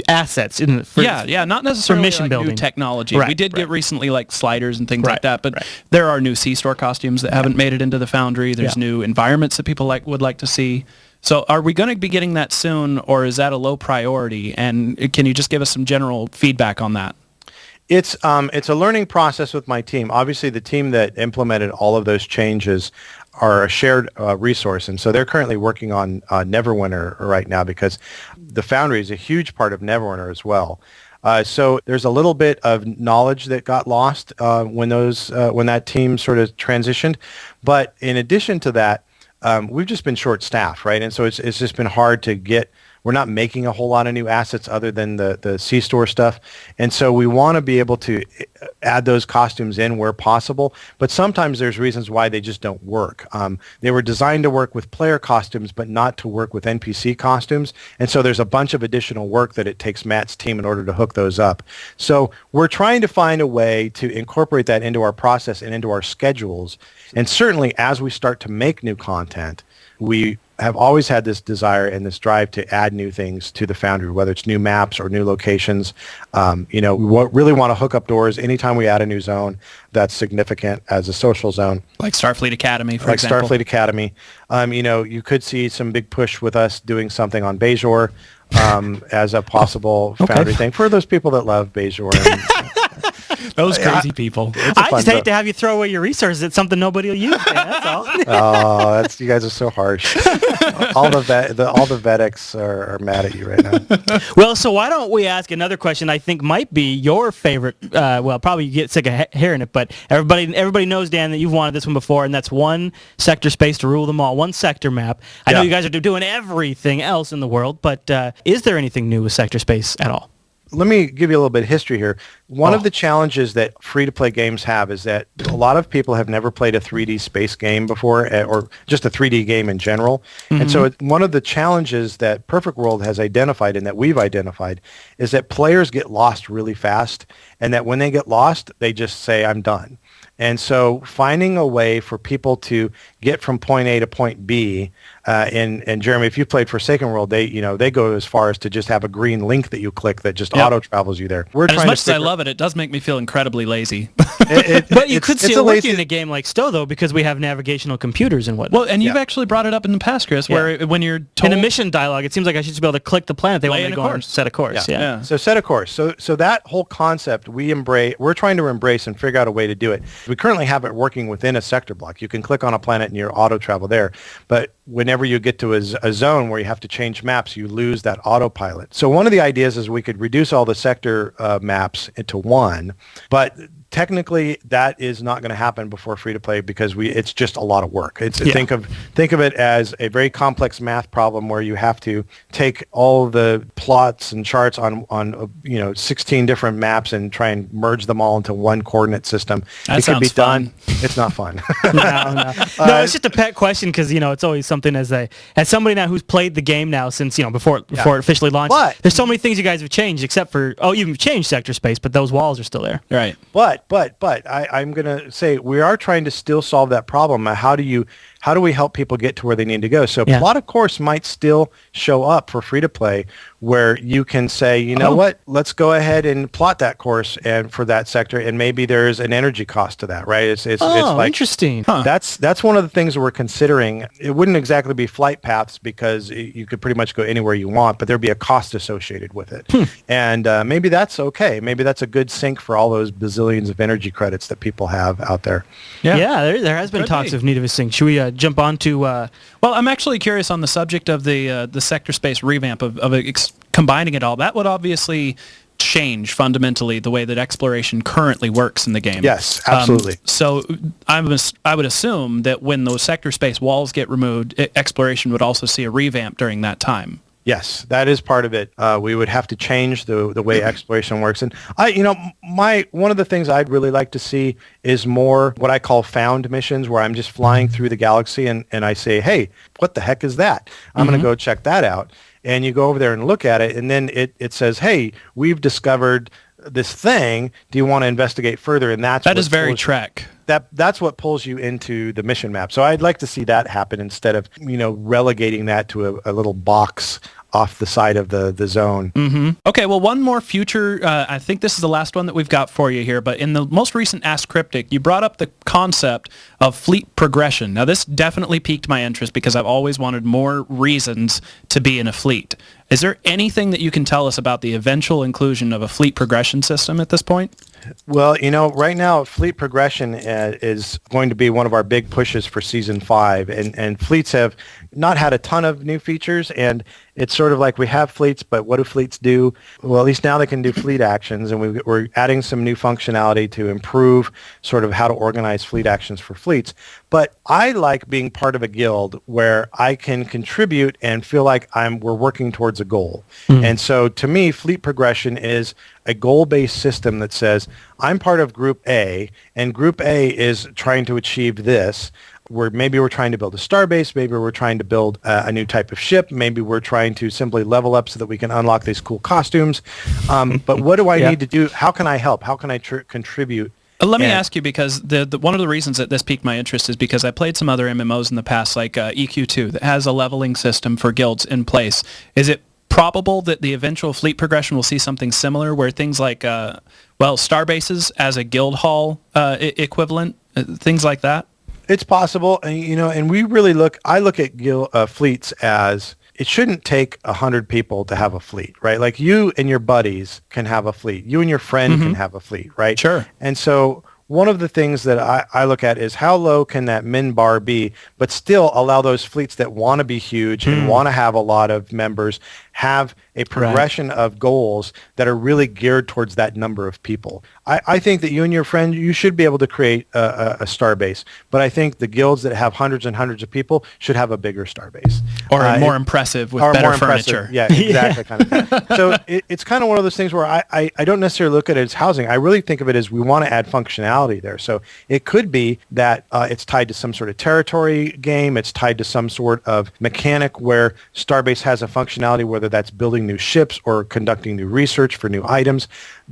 assets. Not necessarily for mission building. New technology. Right, we did get recently like sliders and things Right, like that, but right. there are new C-Store costumes that haven't made it into the Foundry. There's new environments that people would like to see. So are we going to be getting that soon, or is that a low priority? And can you just give us some general feedback on that? It's a learning process with my team. Obviously, the team that implemented all of those changes are a shared resource, and so they're currently working on Neverwinter right now because the Foundry is a huge part of Neverwinter as well. So there's a little bit of knowledge that got lost when that team sort of transitioned. But in addition to that, we've just been short-staffed, right? And so it's just been hard to get. We're not making a whole lot of new assets other than the C-Store stuff. And so we want to be able to add those costumes in where possible. But sometimes there's reasons why they just don't work. They were designed to work with player costumes, but not to work with NPC costumes. And so there's a bunch of additional work that it takes Matt's team in order to hook those up. So we're trying to find a way to incorporate that into our process and into our schedules. And certainly as we start to make new content, we have always had this desire and this drive to add new things to the Foundry, whether it's new maps or new locations. We really want to hook up doors anytime we add a new zone that's significant as a social zone. Like Starfleet Academy, for example. Like Starfleet Academy. You could see some big push with us doing something on Bajor as a possible Foundry thing for those people that love Bajor. Those crazy people. I just hate to have you throw away your resources. It's something nobody will use. Man, that's all. Oh, you guys are so harsh. all the Vedics are mad at you right now. Well, so why don't we ask another question? I think might be your favorite. Probably you get sick of hearing it, but everybody knows, Dan, that you've wanted this one before, and that's one sector space to rule them all. One sector map. I know you guys are doing everything else in the world, but is there anything new with sector space at all? Let me give you a little bit of history here. One of the challenges that free-to-play games have is that a lot of people have never played a 3D space game before, or just a 3D game in general. Mm-hmm. And so one of the challenges that Perfect World has identified and that we've identified is that players get lost really fast, and that when they get lost, they just say, I'm done. And so finding a way for people to get from point A to point B, and Jeremy, if you played Forsaken World, they go as far as to just have a green link that you click that just auto travels you there. As much as I love it, it does make me feel incredibly lazy. But you could see it working in a game like STO, though, because we have navigational computers and whatnot. Well, and you've actually brought it up in the past, Chris, where when you're told... In a mission dialogue, it seems like I should just be able to click the planet they want me to go on and set a course. Yeah. So set a course. So that whole concept we're trying to embrace and figure out a way to do it. We currently have it working within a sector block. You can click on a planet and you're auto travel there. But whenever you get to a zone where you have to change maps, you lose that autopilot. So one of the ideas is we could reduce all the sector maps into one, but technically that is not going to happen before free to play because it's just a lot of work. Think of it as a very complex math problem where you have to take all the plots and charts on 16 different maps and try and merge them all into one coordinate system. It can be done. It's not fun. No, it's just a pet question because it's always something as somebody now who's played the game now since before it officially launched. But there's so many things you guys have changed except for you've changed sector space, but those walls are still there. Right. But I'm going to say we are trying to still solve that problem. How do we help people get to where they need to go? So plot a course might still show up for free to play where you can say, you know what, let's go ahead and plot that course and for that sector, and maybe there's an energy cost to that, right? It's like interesting. That's one of the things that we're considering. It wouldn't exactly be flight paths because you could pretty much go anywhere you want, but there'd be a cost associated with it. And maybe that's okay. Maybe that's a good sink for all those bazillions of energy credits that people have out there. Yeah, there has been talks of need of a sink. Should we jump on to... Well, I'm actually curious on the subject of the sector space revamp of combining it all. That would obviously change fundamentally the way that exploration currently works in the game. Yes, absolutely. So I would assume that when those sector space walls get removed, exploration would also see a revamp during that time. Yes, that is part of it. We would have to change the way exploration works. And one of the things I'd really like to see is more what I call found missions where I'm just flying through the galaxy and I say, hey, what the heck is that? I'm going to go check that out. And you go over there and look at it, and then it says, hey, we've discovered this thing. Do you want to investigate further? And that is very Trek. That's what pulls you into the mission map. So I'd like to see that happen instead of relegating that to a little box off the side of the zone. Mm-hmm. Okay, well, one more future, I think this is the last one that we've got for you here, but in the most recent Ask Cryptic, you brought up the concept of fleet progression. Now, this definitely piqued my interest because I've always wanted more reasons to be in a fleet. Is there anything that you can tell us about the eventual inclusion of a fleet progression system at this point? Well, right now, fleet progression is going to be one of our big pushes for Season 5, and fleets have not had a ton of new features, and it's sort of like we have fleets, but what do fleets do? Well, at least now they can do fleet actions, and we're adding some new functionality to improve sort of how to organize fleet actions for fleets. But I like being part of a guild where I can contribute and feel like we're working towards a goal. And so to me, fleet progression is a goal-based system that says, I'm part of Group A, and Group A is trying to achieve this. Maybe we're trying to build a starbase, maybe we're trying to build a new type of ship, maybe we're trying to simply level up so that we can unlock these cool costumes. But what do I need to do? How can I help? How can I contribute? Let me And- ask you, because the one of the reasons that this piqued my interest is because I played some other MMOs in the past, like EQ2, that has a leveling system for guilds in place. Is it probable that the eventual fleet progression will see something similar, where things like, star bases as a guild hall equivalent, things like that? It's possible, and and we really I look at fleets as it shouldn't take 100 people to have a fleet, right? Like you and your buddies can have a fleet. You and your friend can have a fleet, right? Sure. And so one of the things that I look at is how low can that min bar be, but still allow those fleets that want to be huge and want to have a lot of members have a progression of goals that are really geared towards that number of people. I think that you and your friend, you should be able to create a star base, but I think the guilds that have hundreds and hundreds of people should have a bigger star base. Or more impressive with or better more impressive. furniture. Yeah, exactly. kind of thing. So it's kind of one of those things where I don't necessarily look at it as housing. I really think of it as we want to add functionality there. So it could be that it's tied to some sort of territory game. It's tied to some sort of mechanic where Starbase has a functionality, whether that's building new ships or conducting new research for new items.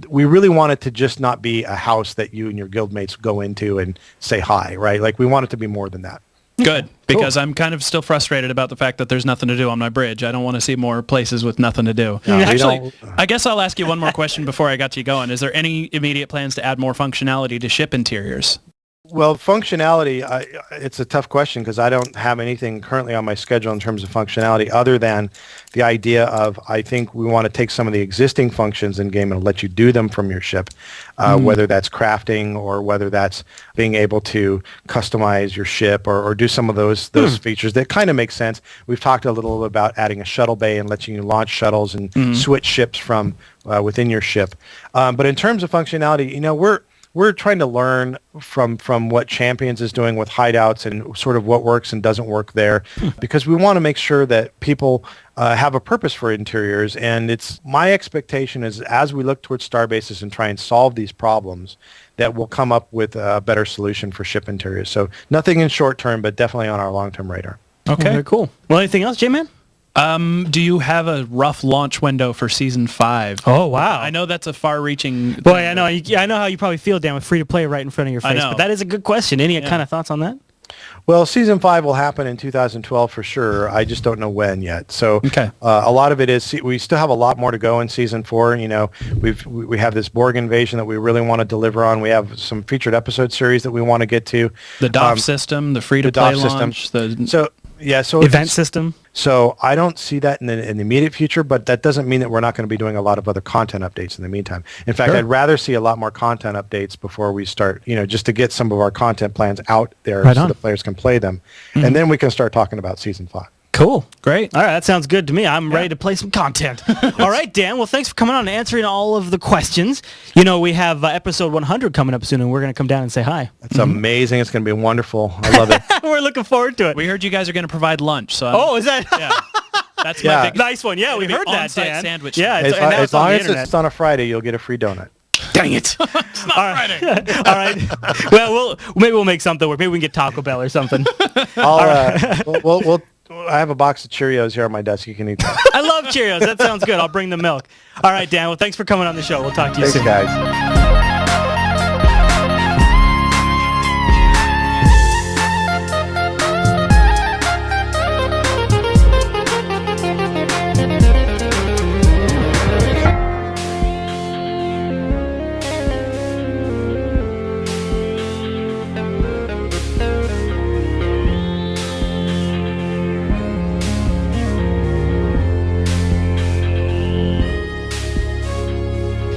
We really want it to just not be a house that you and your guildmates go into and say hi, right? Like we want it to be more than that. Good, because I'm kind of still frustrated about the fact that there's nothing to do on my bridge. I don't want to see more places with nothing to do. No, we Actually, don't- I guess I'll ask you one more question before I got you going. Is there any immediate plans to add more functionality to ship interiors? Well, functionality, it's a tough question because I don't have anything currently on my schedule in terms of functionality other than the idea of I think we want to take some of the existing functions in game and let you do them from your ship, whether that's crafting or whether that's being able to customize your ship or do some of those features that kind of make sense. We've talked a little about adding a shuttle bay and letting you launch shuttles and switch ships from within your ship. But in terms of functionality, we're trying to learn from what Champions is doing with hideouts and sort of what works and doesn't work there, because we want to make sure that people have a purpose for interiors. And it's my expectation is as we look towards Starbases and try and solve these problems, that we'll come up with a better solution for ship interiors. So nothing in short term, but definitely on our long-term radar. Okay. Very cool. Well, anything else, J-Man? Do you have a rough launch window for Season 5? Oh, wow. I know that's a far-reaching... Boy, I know. I know how you probably feel, Dan, with free-to-play right in front of your face. know. But that is a good question. Any kind of thoughts on that? Well, Season 5 will happen in 2012 for sure. I just don't know when yet. So Okay. A lot of it is we still have a lot more to go in Season 4. We have this Borg invasion that we really want to deliver on. We have some featured episode series that we want to get to. The DOF system, the free-to-play launch, So Event system? So I don't see that in the immediate future, but that doesn't mean that we're not going to be doing a lot of other content updates in the meantime. In fact, I'd rather see a lot more content updates before we start, just to get some of our content plans out there so the players can play them. And then we can start talking about Season 5. Cool. Great. All right, that sounds good to me. I'm ready to play some content. All right, Dan. Well, thanks for coming on and answering all of the questions. We have episode 100 coming up soon, and we're going to come down and say hi. That's amazing. It's going to be wonderful. I love it. We're looking forward to it. We heard you guys are going to provide lunch, so... Oh, is that... yeah. That's Yeah. my big... Nice one. Yeah, we It'll be heard that, on-site Dan. sandwich. Yeah, As and now as it's on long the as internet. it's on a Friday, you'll get a free donut. Dang it. It's not Friday. All right. Well, maybe we'll make something work. Maybe we can get Taco Bell or something. I have a box of Cheerios here on my desk. You can eat that. I love Cheerios. That sounds good. I'll bring the milk. All right, Dan. Well, thanks for coming on the show. We'll talk to you Thanks, soon. guys.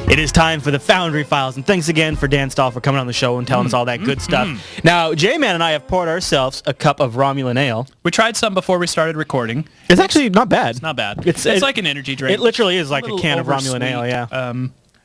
It is time for the Foundry Files, and thanks again for Dan Stahl for coming on the show and telling us all that good stuff. Now, J-Man and I have poured ourselves a cup of Romulan ale. We tried some before we started recording. It's actually not bad. It's not bad. It's like an energy drink. It literally is like a little can of Romulan oversweet. ale, yeah.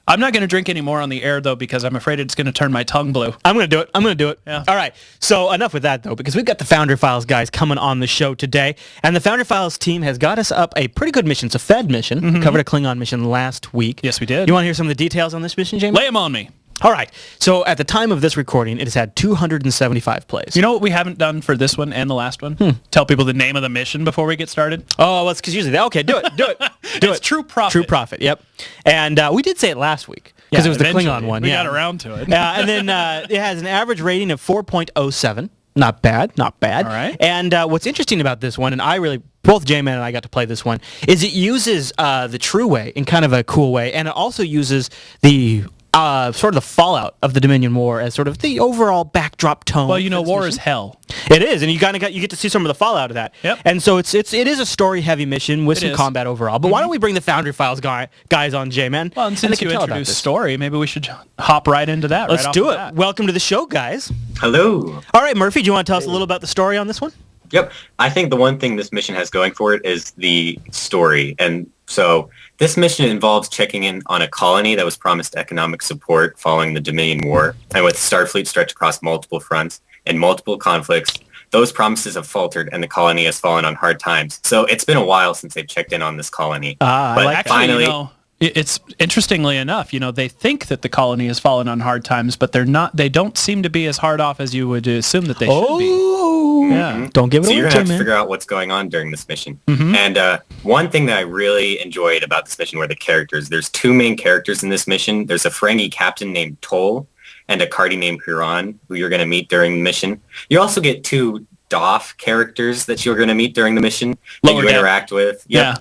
I'm not going to drink any more on the air, though, because I'm afraid it's going to turn my tongue blue. I'm going to do it. Yeah. All right. So enough with that, though, because we've got the Foundry Files guys coming on the show today. And the Foundry Files team has got us up a pretty good mission. It's a Fed mission. We covered a Klingon mission last week. Yes, we did. You want to hear some of the details on this mission, James? Lay them on me. All right. So at the time of this recording, it has had 275 plays. You know what we haven't done for this one and the last one? Tell people the name of the mission before we get started. Oh, well, it's because usually okay, do it. It's True Profit. True Profit, yep. And we did say it last week. because it was the eventually. Klingon one. We yeah. got around to it. And then it has an average rating of 4.07. Not bad, not bad. All right. And what's interesting about this one, and both J-Man and I got to play this one, is it uses the true way in kind of a cool way, and it also uses the sort of the fallout of the Dominion War as sort of the overall backdrop tone. Well, for this war mission. is hell. It is, and you get to see some of the fallout of that. Yep. And so it is a story-heavy mission with It some is. combat overall. But why don't we bring the Foundry Files guys on, J-Man? Well, and they since can you tell about introduced this. story, maybe we should hop right into that. Let's right off do the it. bat. Welcome to the show, guys. Hello. All right, Murphy, do you want to tell us a little about the story on this one? Yep. I think the one thing this mission has going for it is the story. And so this mission involves checking in on a colony that was promised economic support following the Dominion War. And with Starfleet stretched across multiple fronts and multiple conflicts, those promises have faltered and the colony has fallen on hard times. So it's been a while since they've checked in on this colony. I But like Actually, finally, it's interestingly enough, they think that the colony has fallen on hard times, but they're not. They don't seem to be as hard off as you would assume that they should be. Oh, Yeah. Don't give it so away, you're going to have to J-Man. figure out what's going on during this mission. And one thing that I really enjoyed about this mission were the characters. There's two main characters in this mission. There's a Ferengi captain named Toll and a Cardi named Huron, who you're going to meet during the mission. You also get two DOF characters that you're going to meet during the mission that Lower you deck. interact with. Yeah.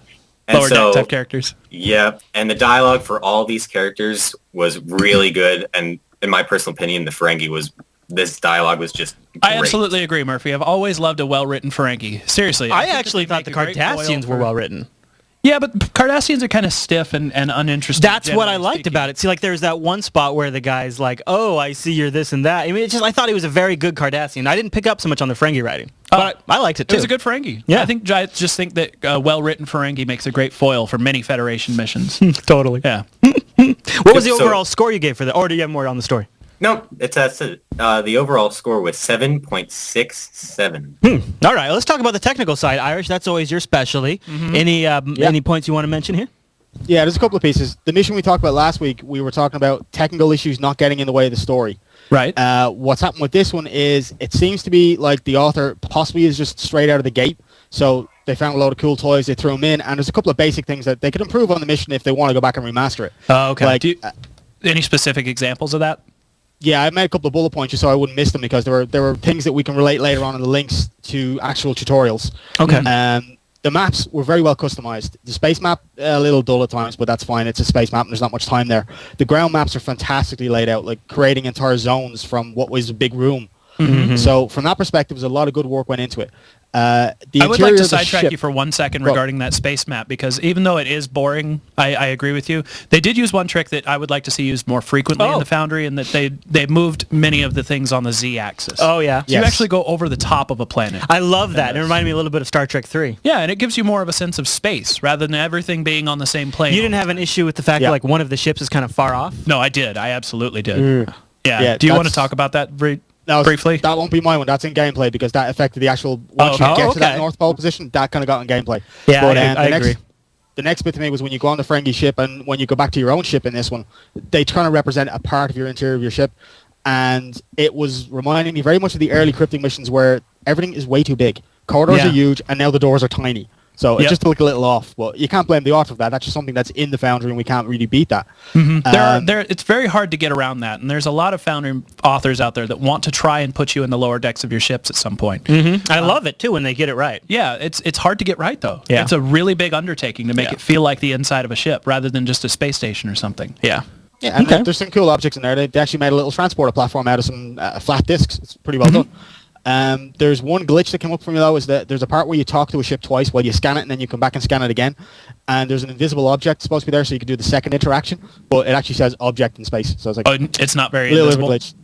And Lower so, deck type characters. yeah, and the dialogue for all these characters was really good. And in my personal opinion, this dialogue was just great. I absolutely agree, Murphy. I've always loved a well-written Ferengi. Seriously. I think that actually they thought the make a great foil Cardassians were for- well written. Yeah, but Cardassians are kind of stiff and uninteresting. That's what I generally liked speaking. about it. See, like there's that one spot where the guy's like, "Oh, I see you're this and that." I mean, I thought he was a very good Cardassian. I didn't pick up so much on the Ferengi writing, but I liked it It too. was a good Ferengi. Yeah. I just think that well-written Ferengi makes a great foil for many Federation missions. Totally. Yeah. What was the So- overall score you gave for that, or do you have more on the story? No, the overall score was 7.67. All right, let's talk about the technical side, Irish. That's always your specialty. Any points you want to mention here? Yeah, there's a couple of pieces. The mission we talked about last week, we were talking about technical issues not getting in the way of the story. Right. What's happened with this one is it seems to be like the author possibly is just straight out of the gate. So they found a load of cool toys, they threw them in, and there's a couple of basic things that they could improve on the mission if they want to go back and remaster it. Oh, okay. Like, Any specific examples of that? yeah, I made a couple of bullet points just so I wouldn't miss them because there were things that we can relate later on in the links to actual tutorials. Okay. The maps were very well customized. The space map, a little dull at times, but that's fine. It's a space map and there's not much time there. The ground maps are fantastically laid out, like creating entire zones from what was a big room. So from that perspective, there's a lot of good work went into it. The I would like interior to of the sidetrack ship- you for 1 second Go. regarding that space map, because even though it is boring, I agree with you. They did use one trick that I would like to see used more frequently in the Foundry, and that they moved many of the things on the Z-axis. Oh, yeah. So you Yes. actually go over the top of a planet. I love that. It reminded me a little bit of Star Trek 3. Yeah, and it gives you more of a sense of space rather than everything being on the same plane. You didn't have an issue with the fact Yeah. that like one of the ships is kind of far off? No, I did. I absolutely did. Yeah. Yeah, Do you want to that's- talk about that No, briefly? That won't be my one. That's in gameplay because that affected the actual once Oh, you get to that okay. North Pole position. That kind of got in gameplay. Yeah, But, I agree. The next bit to me was when you go on the Ferengi ship and when you go back to your own ship in this one, they kind of represent a part of your interior of your ship, and it was reminding me very much of the early cryptic missions where everything is way too big. Corridors Yeah. are huge, and now the doors are tiny. So Yep. it just looked a little off. But you can't blame the author for that. That's just something that's in the Foundry, and we can't really beat that. It's very hard to get around that, and there's a lot of Foundry authors out there that want to try and put you in the lower decks of your ships at some point. I love it too when they get it right. Yeah, it's hard to get right though. Yeah. It's a really big undertaking to make Yeah. it feel like the inside of a ship rather than just a space station or something. Yeah. Yeah, and Okay. there's some cool objects in there. They actually made a little transporter platform out of some flat discs. It's pretty well done. There's one glitch that came up for me though, is that there's a part where you talk to a ship twice while you scan it and then you come back and scan it again. And there's an invisible object supposed to be there so you can do the second interaction, but it actually says object in space. So I was like, Oh, it's not very a little bit of invisible. a glitch.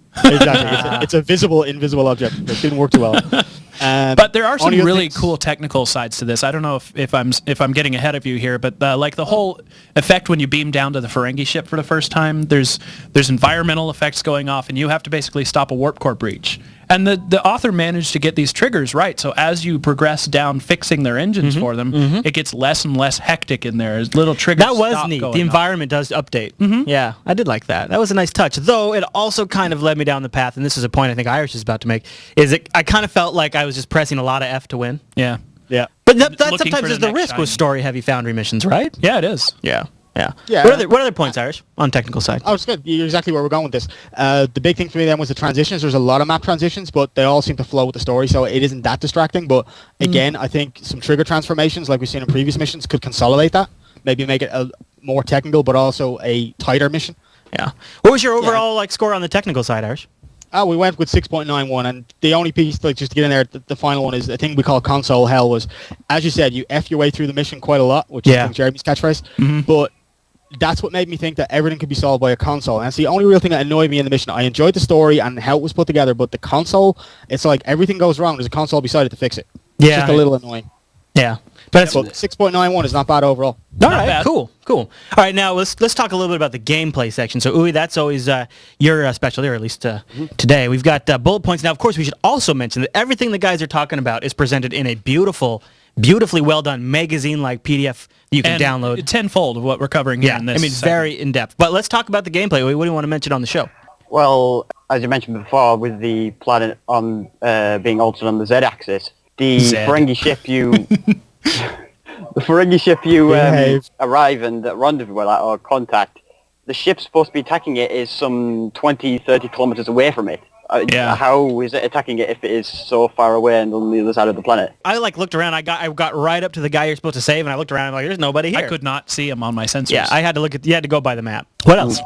Exactly. It's a visible, invisible object. It didn't work too well. But there are some only other really things- cool technical sides to this. I don't know if I'm getting ahead of you here, but like the whole effect when you beam down to the Ferengi ship for the first time, there's environmental effects going off, and you have to basically stop a warp core breach. And the author managed to get these triggers right, so as you progress down fixing their engines for them, it gets less and less hectic in there. As little triggers That was stop neat. going The off. environment does update. Yeah, I did like that. That was a nice touch. Though it also kind of led me down the path, and this is a point I think Irish is about to make, I kind of felt like I was just pressing a lot of F to win. Yeah. Yeah. But that Looking sometimes for is the the next risk with shiny. story-heavy Foundry missions, right? Yeah, it is. Yeah. Yeah. What other points, Irish, on technical side? Oh, it's good. You're exactly where we're going with this. The big thing for me then was the transitions. There's a lot of map transitions, but they all seem to flow with the story, so it isn't that distracting. But again, I think some trigger transformations, like we've seen in previous missions, could consolidate that. Maybe make it a more technical, but also a tighter mission. Yeah. What was your overall score on the technical side, Irish? We went with 6.91, and the only piece, just to get in there, the final one is a thing we call console hell. Was, as you said, you F your way through the mission quite a lot, which is I think Jeremy's catchphrase. But that's what made me think that everything could be solved by a console. And it's the only real thing that annoyed me in the mission. I enjoyed the story and how it was put together, but the console, it's like everything goes wrong. There's a console beside it to fix it. It's just a little annoying. Yeah. But 6.91 is not bad overall. All right, cool. All right, now let's talk a little bit about the gameplay section. So, Uwe, that's always your specialty, or at least today. We've got bullet points. Now, of course, we should also mention that everything the guys are talking about is presented in a beautifully well-done magazine-like PDF that you can download. Tenfold of what we're covering here in this segment. Very in-depth. But let's talk about the gameplay. Uwe, what do you want to mention on the show? Well, as you mentioned before, with the planet on being altered on the Z-axis, the Ferengi ship you... The Ferengi ship you arrive and rendezvous with or contact, the ship supposed to be attacking it is some 20, 30 kilometers away from it. How is it attacking it if it is so far away and on the other side of the planet? I looked around. I got right up to the guy you're supposed to save, and I looked around. I'm like, there's nobody here. I could not see him on my sensors. Yeah, I had to look at. You had to go by the map. What else?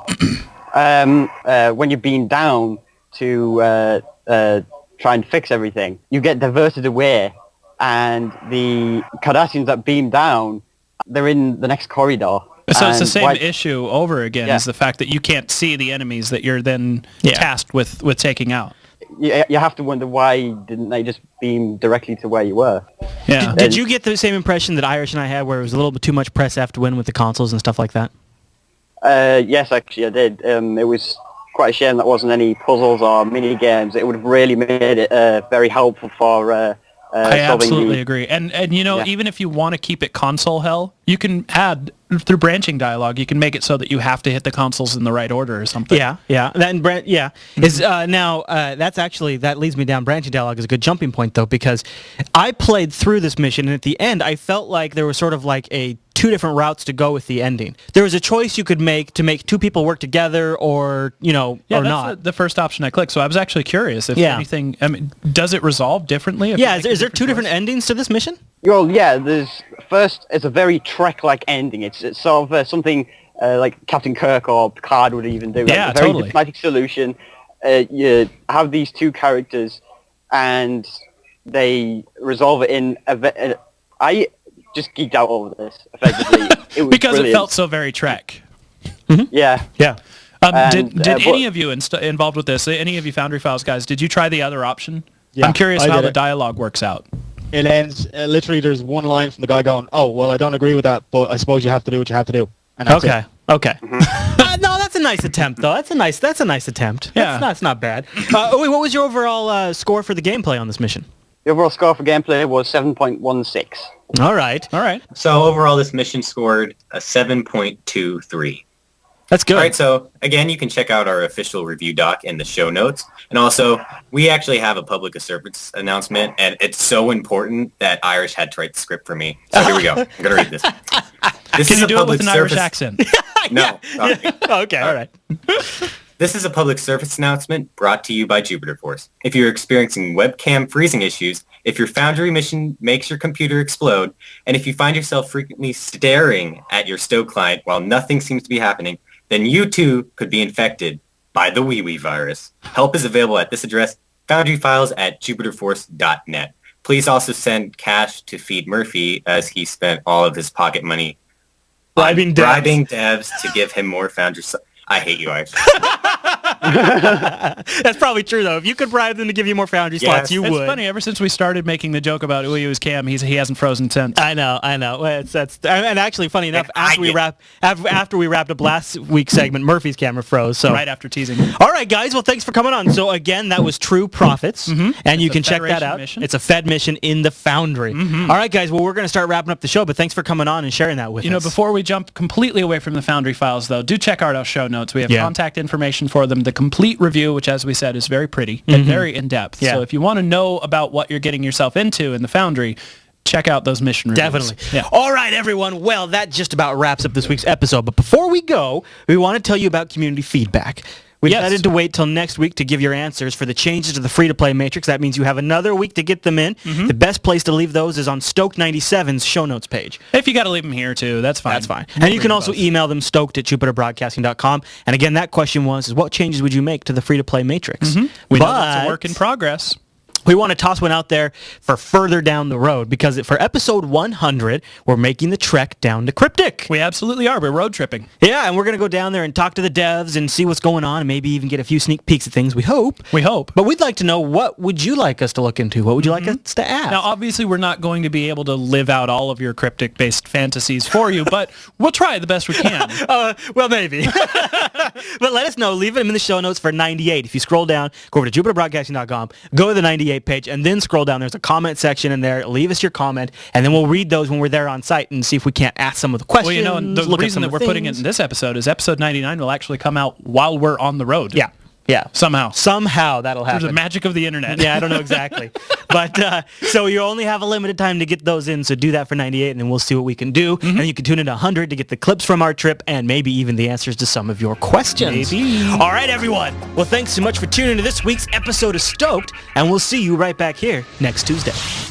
When you're being down to try and fix everything, you get diverted away. And the Cardassians that beam down, they're in the next corridor. So it's the same issue over again, is the fact that you can't see the enemies that you're then tasked with taking out. You have to wonder why didn't they just beam directly to where you were? Yeah. Did you get the same impression that Irish and I had, where it was a little bit too much press F to win with the consoles and stuff like that? Yes, actually I did. It was quite a shame that wasn't any puzzles or mini games. It would have really made it very helpful for... I absolutely agree. And even if you want to keep it console hell, you can add, through branching dialogue, you can make it so that you have to hit the consoles in the right order or something. Yeah. Is now that leads me down. Branching dialogue is a good jumping point, though, because I played through this mission, and at the end, I felt like there was sort of like two different routes to go with the ending. There was a choice you could make to make two people work together, or or not. The first option I clicked. So I was actually curious if anything. I mean, does it resolve differently? Is there two different endings to this mission? Well, it's a very Trek-like ending. It's sort of something like Captain Kirk or Picard would even do. Yeah, a very totally. diplomatic solution. You have these two characters, and they resolve it in I just geeked out over this, effectively. It was because brilliant. It felt so very Trek. Yeah. Did any of you involved with this, any of you Foundry Files guys, did you try the other option? Yeah, I'm curious how the dialogue works out. It ends, literally there's one line from the guy going, "Oh, well, I don't agree with that, but I suppose you have to do what you have to do." And that's it. Okay. No, that's a nice attempt, though. That's a nice attempt. Yeah. That's not bad. What was your overall score for the gameplay on this mission? The overall score for gameplay was 7.16. All right. So overall, this mission scored a 7.23. That's good. All right, so again, you can check out our official review doc in the show notes. And also, we actually have a public service announcement, and it's so important that Irish had to write the script for me. So here we go. I'm going to read this. Can you do it with an Irish accent? No. Sorry. Okay, all right. This is a public service announcement brought to you by Jupiter Force. If you're experiencing webcam freezing issues, if your Foundry mission makes your computer explode, and if you find yourself frequently staring at your STOked client while nothing seems to be happening, then you too could be infected by the wee virus. Help is available at this address, foundryfiles@jupiterforce.net. Please also send cash to feed Murphy, as he spent all of his pocket money bribing devs to give him more Foundry. I hate you, Irish. That's probably true, though. If you could bribe them to give you more Foundry slots, you would. It's funny. Ever since we started making the joke about Uyu's cam, he hasn't frozen since. I know. And actually, funny enough, after we wrapped up last week's segment, Murphy's camera froze. So right after teasing. All right, guys. Well, thanks for coming on. So again, that was True Profits, and you can check that out. Mission. It's a Fed mission in the Foundry. All right, guys. Well, we're going to start wrapping up the show, but thanks for coming on and sharing that with us. Before we jump completely away from the Foundry Files, though, do check out our show notes. We have contact information for them, the complete review, which, as we said, is very pretty and very in-depth. Yeah. So if you want to know about what you're getting yourself into in the Foundry, check out those mission reviews. Definitely. Yeah. All right, everyone. Well, that just about wraps up this week's episode. But before we go, we want to tell you about community feedback. We decided to wait till next week to give your answers for the changes to the free-to-play matrix. That means you have another week to get them in. The best place to leave those is on STOked 97's show notes page. If you got to leave them here, too, that's fine. That's fine. And you can also email them stoked@jupiterbroadcasting.com. And again, that question was, what changes would you make to the free-to-play matrix? We know that's a work in progress. We want to toss one out there for further down the road because for episode 100, we're making the trek down to Cryptic. We absolutely are. We're road tripping. Yeah, and we're going to go down there and talk to the devs and see what's going on and maybe even get a few sneak peeks at things, we hope. We hope. But we'd like to know, what would you like us to look into? What would you like us to ask? Now, obviously, we're not going to be able to live out all of your cryptic-based fantasies for you, but we'll try the best we can. Well, maybe. But let us know. Leave them in the show notes for 98. If you scroll down, go over to jupiterbroadcasting.com, go to the 98 page, and then scroll down. There's a comment section in there. Leave us your comment, and then we'll read those when we're there on site and see if we can't ask some of the questions. Well, you know, and the reason that we're putting it in this episode is episode 99 will actually come out while we're on the road. Yeah. Yeah. Somehow that'll happen. There's the magic of the internet. Yeah, I don't know exactly. But so you only have a limited time to get those in, so do that for 98, and then we'll see what we can do. And you can tune in to 100 to get the clips from our trip and maybe even the answers to some of your questions. Maybe. All right, everyone. Well, thanks so much for tuning in to this week's episode of STOked, and we'll see you right back here next Tuesday.